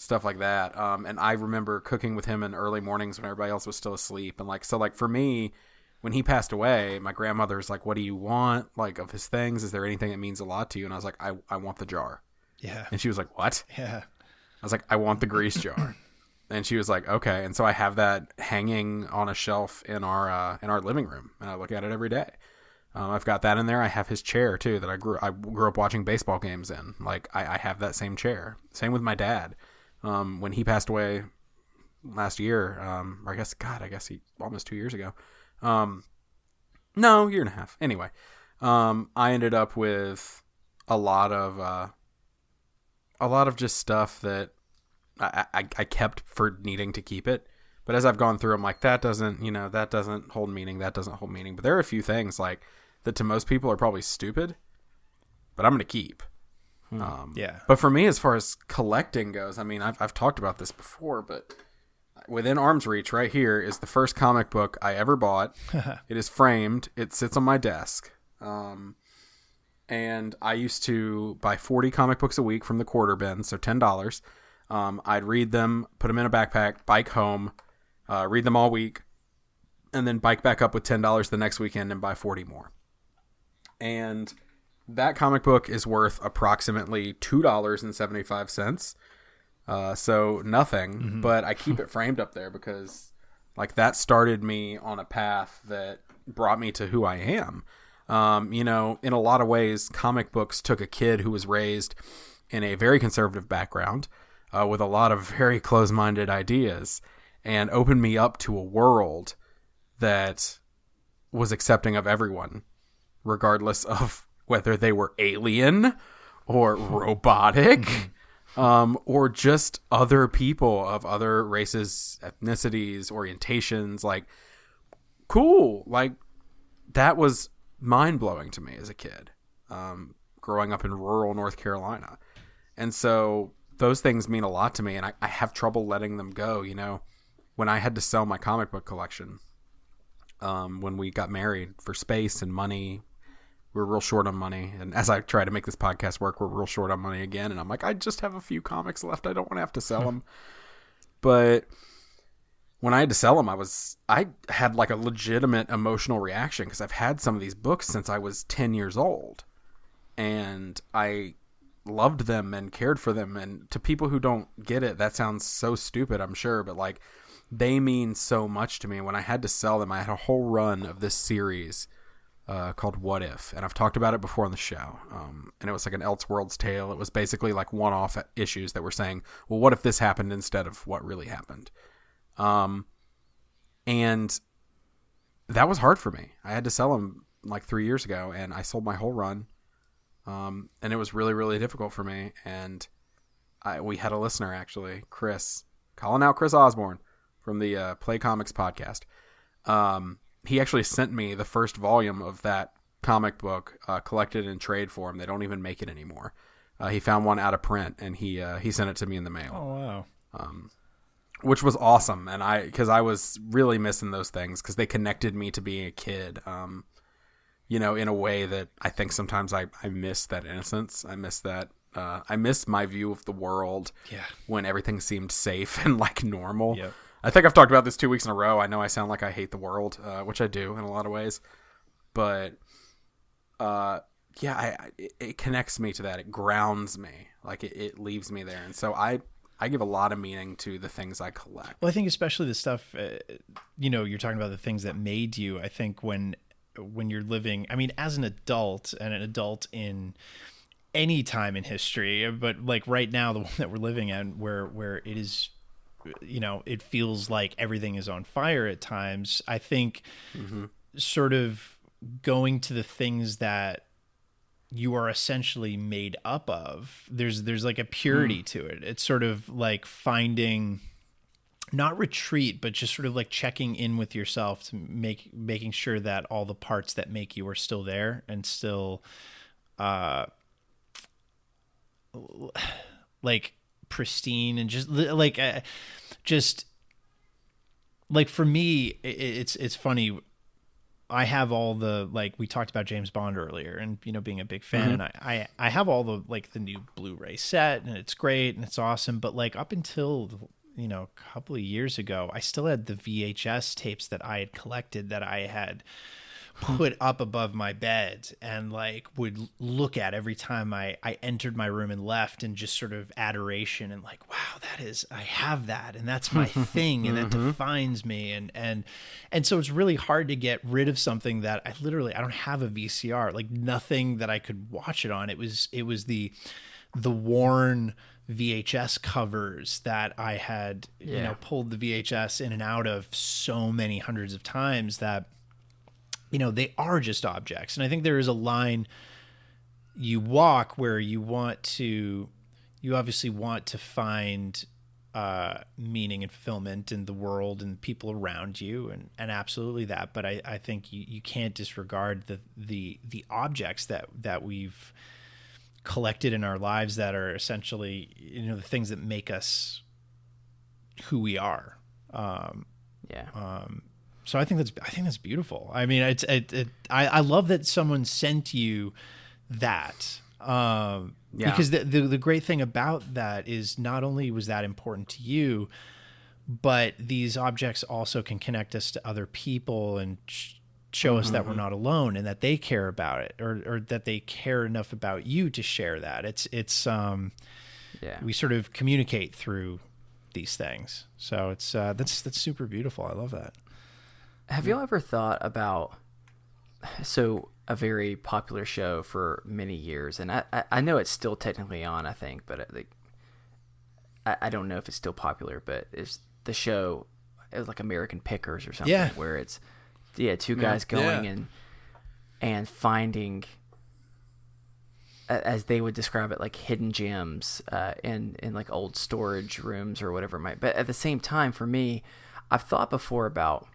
stuff like that. And I remember cooking with him in early mornings when everybody else was still asleep. And like, so like for me, when he passed away, my grandmother's like, what do you want? Like of his things, is there anything that means a lot to you? And I was like, I want the jar.
Yeah.
And she was like, what?
Yeah.
I was like, I want the grease jar. And she was like, okay. And so I have that hanging on a shelf in our living room, and I look at it every day. I've got that in there. I have his chair too that I grew up watching baseball games in. Like I have that same chair. Same with my dad. When he passed away last year, or I guess he almost 2 years ago. No, year and a half. Anyway, I ended up with a lot of just stuff that I kept for needing to keep it. But as I've gone through, I'm like, that doesn't hold meaning. That doesn't hold meaning. But there are a few things like that to most people are probably stupid, but I'm going to keep.
Yeah.
But for me, as far as collecting goes, I mean, I've talked about this before, but within arm's reach right here is the first comic book I ever bought. It is framed. It sits on my desk. And I used to buy 40 comic books a week from the quarter bin, so $10. I'd read them, put them in a backpack, bike home, read them all week, and then bike back up with $10 the next weekend and buy 40 more. And that comic book is worth approximately $2.75. So nothing, but I keep it framed up there because like that started me on a path that brought me to who I am. In a lot of ways, comic books took a kid who was raised in a very conservative background, with a lot of very close-minded ideas, and opened me up to a world that was accepting of everyone, regardless of whether they were alien or robotic, or just other people of other races, ethnicities, orientations. Like, cool. Like, that was mind-blowing to me as a kid, growing up in rural North Carolina. And so those things mean a lot to me, and I have trouble letting them go. When I had to sell my comic book collection, when we got married, for space and money, we were real short on money. And as I try to make this podcast work, we're real short on money again. And I'm like, I just have a few comics left. I don't want to have to sell them. But when I had to sell them, I had like a legitimate emotional reaction, because I've had some of these books since I was 10 years old, and I loved them and cared for them. And to people who don't get it, that sounds so stupid, I'm sure, but like, they mean so much to me. When I had to sell them, I had a whole run of this series called What If, and I've talked about it before on the show. And it was like an Elseworlds tale. It was basically like one-off issues that were saying, well, what if this happened instead of what really happened? And that was hard for me. I had to sell them like 3 years ago, and I sold my whole run. And it was really, really difficult for me. And we had a listener, actually, Chris, calling out Chris Osborne from the Play Comics podcast. He actually sent me the first volume of that comic book, collected in trade form. They don't even make it anymore. He found one out of print, and he sent it to me in the mail.
Oh, wow.
Which was awesome. And because I was really missing those things, because they connected me to being a kid, in a way that I think sometimes I miss that innocence. I miss that. I miss my view of the world when everything seemed safe and like normal.
Yep.
I think I've talked about this 2 weeks in a row. I know I sound like I hate the world, which I do in a lot of ways, but it connects me to that. It grounds me. Like it leaves me there. And so I give a lot of meaning to the things I collect.
Well, I think especially the stuff, you're talking about the things that made you. I think when you're living, I mean, as an adult, and an adult in any time in history, but like right now, the one that we're living in, where it is, it feels like everything is on fire at times. I think sort of going to the things that you are essentially made up of, there's like a purity to it. It's sort of like finding, not retreat, but just sort of like checking in with yourself to making sure that all the parts that make you are still there and still like pristine, and just like for me, it's funny. I have all the, like, we talked about James Bond earlier and, you know, being a big fan, and I have all the, like, the new Blu-ray set, and it's great and it's awesome. But like up until, you know, a couple of years ago, I still had the VHS tapes that I had collected that I had put up above my bed and like would look at every time I entered my room and left, and just sort of adoration and like, wow, I have that, and that's my thing, and that defines me. And so it's really hard to get rid of something that I don't have a VCR, like nothing that I could watch it on. It was the worn VHS covers that I had, you know, pulled the VHS in and out of so many hundreds of times that, you know, they are just objects. And I think there is a line you walk where you obviously want to find meaning and fulfillment in the world and the people around you, and absolutely that. But I think you can't disregard the objects that we've collected in our lives that are essentially, you know, the things that make us who we are. So I think that's beautiful. I mean, I love that someone sent you that. Because the great thing about that is not only was that important to you, but these objects also can connect us to other people and show us that we're not alone, and that they care about it, or that they care enough about you to share that. It's we sort of communicate through these things. So it's that's super beautiful. I love that.
Have you ever thought about, so a very popular show for many years, and I know it's still technically on, I think, but I don't know if it's still popular, but it's the show, it was like American Pickers or something, where it's two guys going and finding, as they would describe it, like hidden gems in like old storage rooms or whatever it might. But at the same time, for me, I've thought before about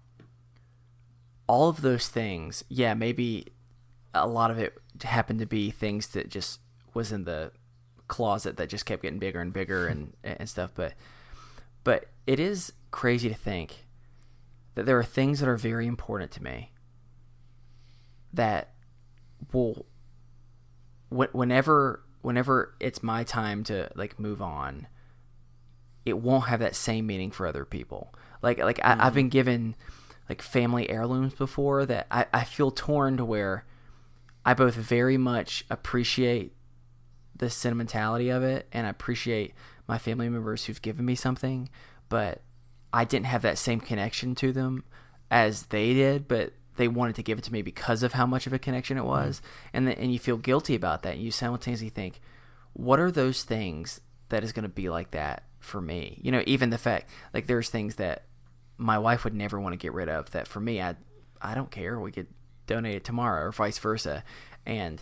all of those things. Yeah, maybe a lot of it happened to be things that just was in the closet that just kept getting bigger and bigger and stuff. But it is crazy to think that there are things that are very important to me that will, whenever it's my time to like move on, it won't have that same meaning for other people. I've been given like family heirlooms before that I feel torn to where I both very much appreciate the sentimentality of it, and I appreciate my family members who've given me something, but I didn't have that same connection to them as they did, but they wanted to give it to me because of how much of a connection it was. And you feel guilty about that. And you simultaneously think, what are those things that is going to be like that for me? You know, even the fact, like, there's things that my wife would never want to get rid of that for me, I don't care. We could donate it tomorrow or vice versa. And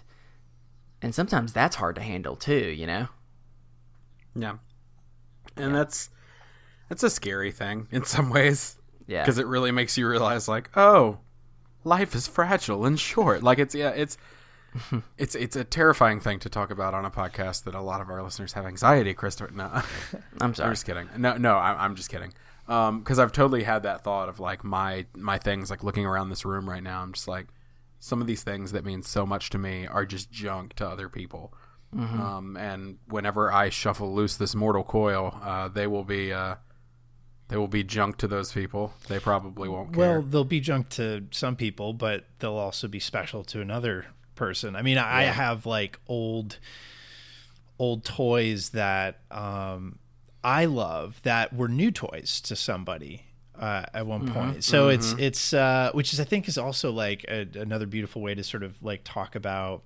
sometimes that's hard to handle too, you know?
Yeah. And that's a scary thing in some ways.
Yeah.
Because it really makes you realize, like, oh, life is fragile and short. Like, it's a terrifying thing to talk about on a podcast that a lot of our listeners have anxiety, Christopher. No,
I'm sorry.
I'm just kidding. No, I'm just kidding. Because I've totally had that thought of like my things, like looking around this room right now, I'm just like, some of these things that mean so much to me are just junk to other people. And whenever I shuffle loose this mortal coil, they will be junk to those people. They probably won't care.
Well, they'll be junk to some people, but they'll also be special to another person. I mean, I have like old toys that I love that were new toys to somebody at one point. So it's which is, I think, is also like another beautiful way to sort of like talk about,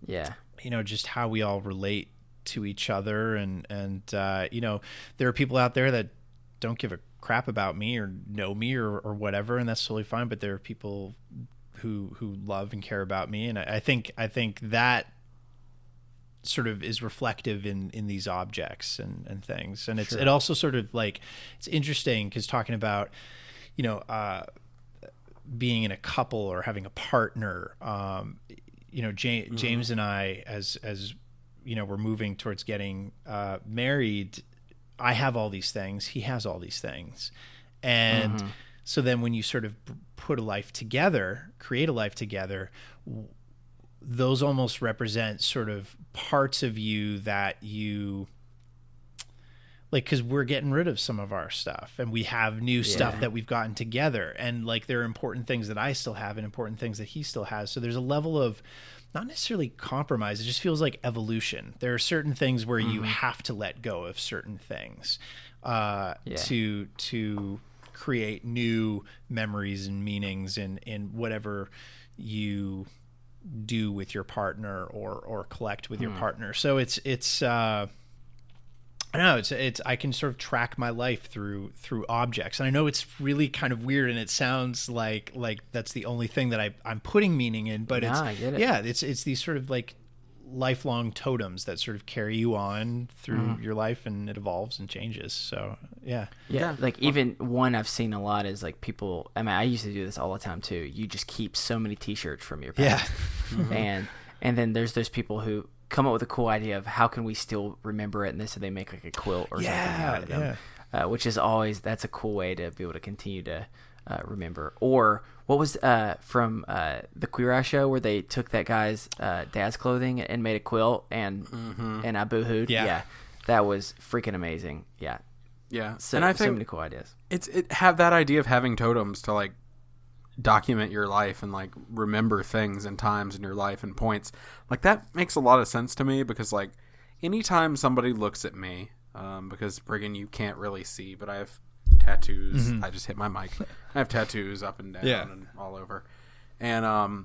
you know, just how we all relate to each other. And you know, there are people out there that don't give a crap about me or know me or whatever, and that's totally fine. But there are people who love and care about me. And I think that sort of is reflective in these objects and things. And it also sort of like, it's interesting because talking about, you know, being in a couple or having a partner, you know, James and I, as you know, we're moving towards getting married. I have all these things. He has all these things. And So then when you sort of put a life together, create a life together, those almost represent sort of parts of you that you like, because we're getting rid of some of our stuff and we have new stuff that we've gotten together, and like there are important things that I still have and important things that he still has. So there's a level of not necessarily compromise, it just feels like evolution. There are certain things where you have to let go of certain things to create new memories and meanings in whatever you do with your partner or collect with your partner. So it's I don't know, it's I can sort of track my life through objects. And I know it's really kind of weird and it sounds like that's the only thing that I'm putting meaning in, but
I get it.
Yeah, it's these sort of like lifelong totems that sort of carry you on through your life, and it evolves and changes. So yeah.
Like even one I've seen a lot is like people, I mean, I used to do this all the time too. You just keep so many t-shirts from your past. And then there's those people who come up with a cool idea of how can we still remember it, and so they make like a quilt or something out of them, which is always, that's a cool way to be able to continue to remember. Or what was from the Queer Eye show where they took that guy's dad's clothing and made a quilt, and I boohooed. That was freaking amazing. So,
and I think
so many cool ideas.
It have that idea of having totems to like document your life and like remember things and times in your life and points, like that makes a lot of sense to me, because like anytime somebody looks at me, because Briggon, you can't really see, but I have tattoos. I just hit my mic. I have tattoos up and down and all over, and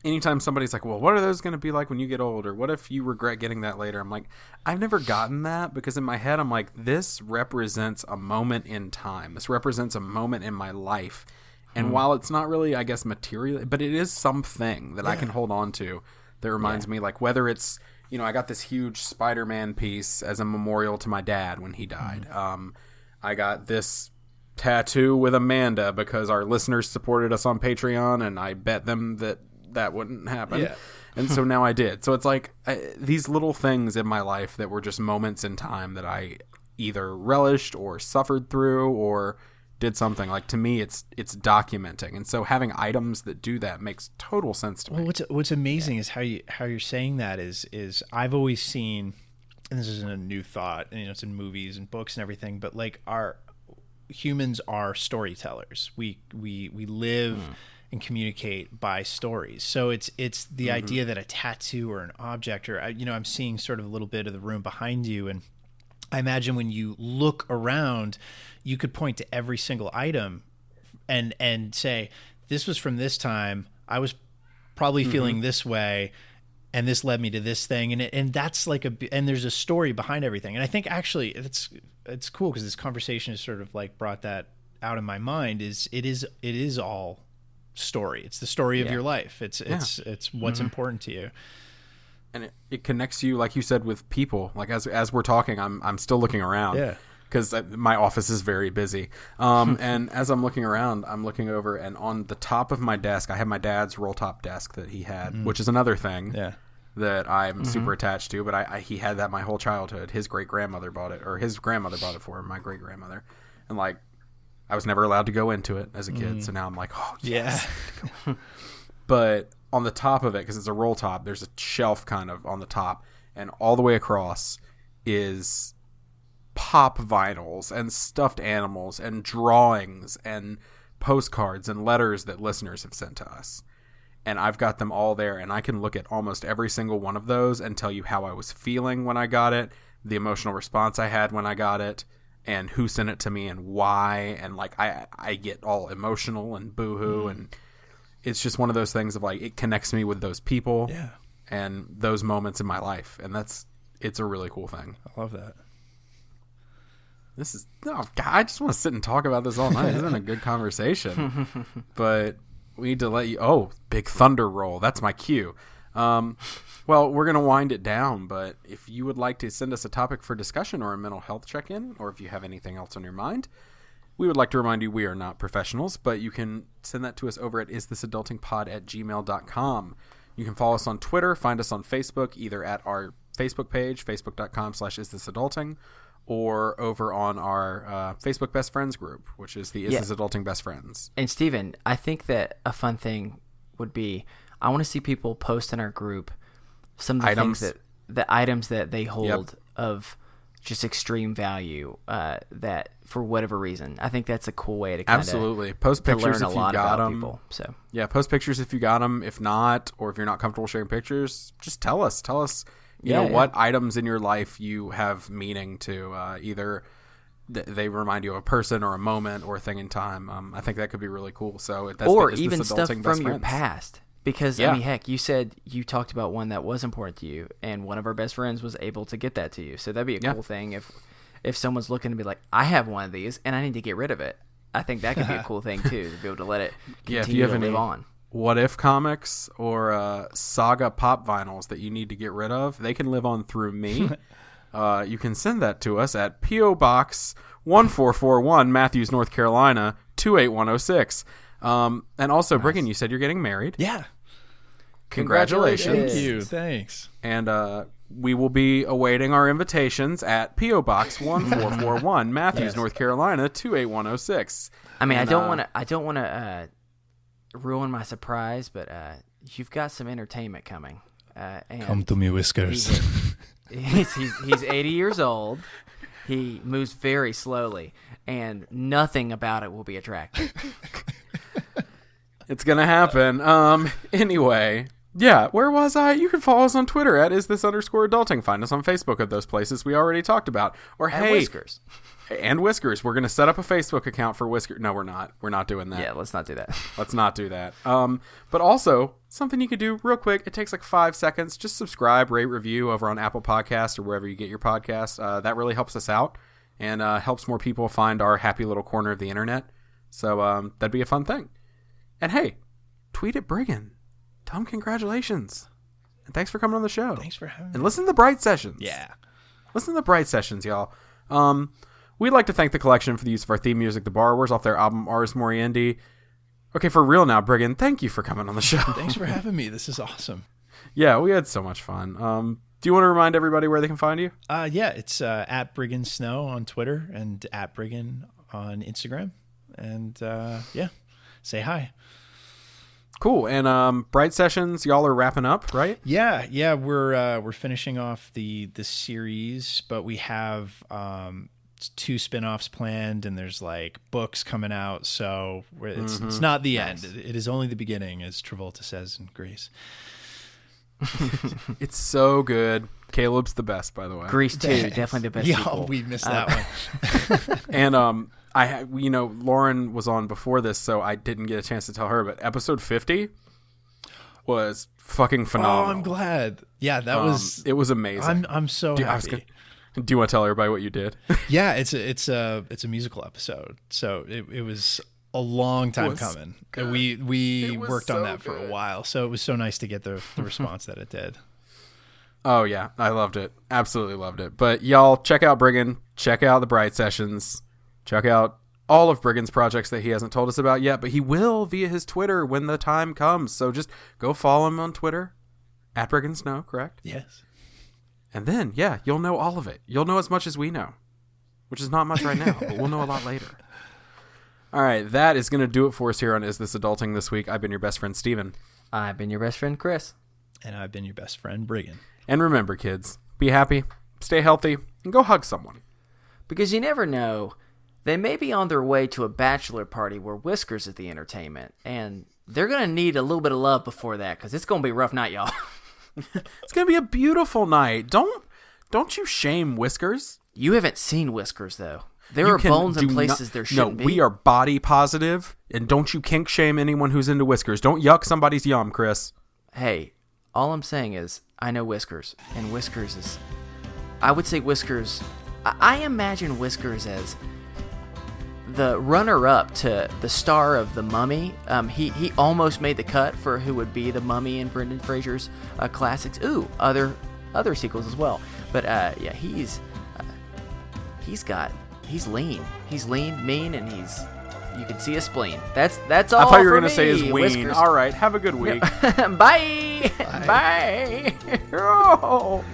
anytime somebody's like, well, what are those going to be like when you get old, or what if you regret getting that later, I'm like, I've never gotten that, because in my head I'm like, this represents a moment in time, this represents a moment in my life. And while it's not really, I guess, material, but it is something that I can hold on to that reminds me, like, whether it's, you know, I got this huge Spider-Man piece as a memorial to my dad when he died. I got this tattoo with Amanda because our listeners supported us on Patreon, and I bet them that wouldn't happen. And so now I did. So it's like these little things in my life that were just moments in time that I either relished or suffered through or did something. Like, to me, it's documenting, and so having items that do that makes total sense to me.
Well, what's amazing is how you're saying that is I've always seen, and this isn't a new thought, and you know, it's in movies and books and everything, but like our humans are storytellers. We live and communicate by stories. So it's the idea that a tattoo or an object, or you know, I'm seeing sort of a little bit of the room behind you, and I imagine when you look around, you could point to every single item and say, this was from this time. I was probably feeling this way, and this led me to this thing. And that's like and there's a story behind everything. And I think actually it's cool, because this conversation has sort of like brought that out in my mind. It is all story. It's the story of your life. It's what's important to you.
And it connects you, like you said, with people. Like as we're talking, I'm still looking around, because my office is very busy. And as I'm looking around, I'm looking over, and on the top of my desk, I have my dad's roll top desk that he had, which is another thing that I'm super attached to. But he had that my whole childhood. His great grandmother bought it, or his grandmother bought it for him, my great grandmother, and like I was never allowed to go into it as a kid. So now I'm like, oh yes. But on the top of it, because it's a roll top, there's a shelf kind of on the top, and all the way across is pop vinyls and stuffed animals and drawings and postcards and letters that listeners have sent to us. And I've got them all there, and I can look at almost every single one of those and tell you how I was feeling when I got it, the emotional response I had when I got it, and who sent it to me and why. And like I get all emotional and boohoo, and it's just one of those things of like, it connects me with those people and those moments in my life. And it's a really cool thing.
I love that.
This is, oh God, I just want to sit and talk about this all night. This isn't a good conversation, but we need to let you, big thunder roll. That's my cue. Well, we're going to wind it down, but if you would like to send us a topic for discussion or a mental health check-in, or if you have anything else on your mind, we would like to remind you we are not professionals, but you can send that to us over at isthisadultingpod@gmail.com. You can follow us on Twitter, find us on Facebook, either at our Facebook page, facebook.com/isthisadulting, or over on our Facebook Best Friends group, which is the Is This Adulting Best Friends.
And Steven, I think that a fun thing would be, I want to see people post in our group some of the
items.
things the items that they hold of just extreme value that for whatever reason. I think that's a cool way to kind of
absolutely post pictures if you got them.
People, so
yeah, post pictures if you got them. If not, or if you're not comfortable sharing pictures, just tell us. You know what items in your life you have meaning to. Either they remind you of a person or a moment or a thing in time. I think that could be really cool. So that's
or even stuff from your past. Because, I mean, heck, you said you talked about one that was important to you, and one of our best friends was able to get that to you. So that'd be a cool thing if someone's looking to be like, I have one of these, and I need to get rid of it. I think that could be a cool thing, too, to be able to let it continue to live on.
What If comics or Saga pop vinyls that you need to get rid of, they can live on through me. You can send that to us at P.O. Box 1441, Matthews, North Carolina, 28106. And also, Briggon, you said you're getting married.
Yeah.
Congratulations.
Thank you. Thanks.
And we will be awaiting our invitations at P.O. Box 1441, Matthews, North Carolina, 28106.
I mean, I don't want to ruin my surprise, but you've got some entertainment coming. And
come to me, Whiskers.
He's 80 years old. He moves very slowly, and nothing about it will be attractive.
It's going to happen. Anyway, yeah, where was I? You can follow us on Twitter at @isthisunderscoreadulting. Find us on Facebook at those places we already talked about. Or
and
hey,
Whiskers.
And Whiskers. We're going to set up a Facebook account for Whiskers. No, we're not. We're not doing that.
Yeah, let's not do that.
Let's not do that. But also, something you could do real quick. It takes like 5 seconds. Just subscribe, rate, review over on Apple Podcasts or wherever you get your podcasts. That really helps us out and helps more people find our happy little corner of the internet. So that'd be a fun thing. And hey, tweet at Briggon. Tell him congratulations. And thanks for coming on the show.
Thanks for having me.
And listen to the Bright Sessions.
Yeah.
Listen to the Bright Sessions, y'all. We'd like to thank the collection for the use of our theme music, The Borrowers, off their album Ars Moriendi. Okay, for real now, Briggon, thank you for coming on the show.
Thanks for having me. This is awesome.
Yeah, we had so much fun. Do you want to remind everybody where they can find you?
Yeah, it's at Briggon Snow on Twitter and at Briggon on Instagram. And say hi.
Cool. And Bright Sessions, y'all are wrapping up, right?
Yeah, we're finishing off the series, but we have 2 spin-offs planned, and there's like books coming out, so it's not the end. It is only the beginning, as Travolta says in Grease.
It's so good. Caleb's the best, by the way.
Grease 2, definitely the best sequel.
We missed that one.
And Lauren was on before this, so I didn't get a chance to tell her, but episode 50 was fucking phenomenal.
Oh, I'm glad. Yeah,
it was amazing.
I'm so happy.
Do you want to tell everybody what you did?
Yeah, it's a musical episode, so it was a long time coming. And we worked on that for a while, so it was so nice to get the response that it did.
Oh yeah, I loved it. Absolutely loved it. But y'all, check out Briggon, check out the Bright Sessions, check out all of Briggon's projects that he hasn't told us about yet, but he will via his Twitter when the time comes. So just go follow him on Twitter at Briggon Snow, correct?
Yes.
And then, yeah, you'll know all of it. You'll know as much as we know, which is not much right now, but we'll know a lot later. All right, that is going to do it for us here on Is This Adulting this week. I've been your best friend, Steven.
I've been your best friend, Chris.
And I've been your best friend, Briggon.
And remember, kids, be happy, stay healthy, and go hug someone.
Because you never know, they may be on their way to a bachelor party where Whiskers is the entertainment, and they're going to need a little bit of love before that, because it's going to be a rough night, y'all.
It's going to be a beautiful night. Don't you shame Whiskers.
You haven't seen Whiskers, though. There are bones in places there shouldn't be.
No, we are body positive, and don't you kink shame anyone who's into Whiskers. Don't yuck somebody's yum, Chris.
Hey, all I'm saying is, I know Whiskers, and Whiskers is... I would say Whiskers... I imagine Whiskers as the runner-up to the star of The Mummy. He almost made the cut for who would be the Mummy in Brendan Fraser's classics. Ooh, other sequels as well. But yeah, he's lean. He's lean, mean, and you can see a spleen. That's all.
I thought you were
going
to say his ween.
Whiskers.
All right, have a good week.
Bye. Bye.
Oh.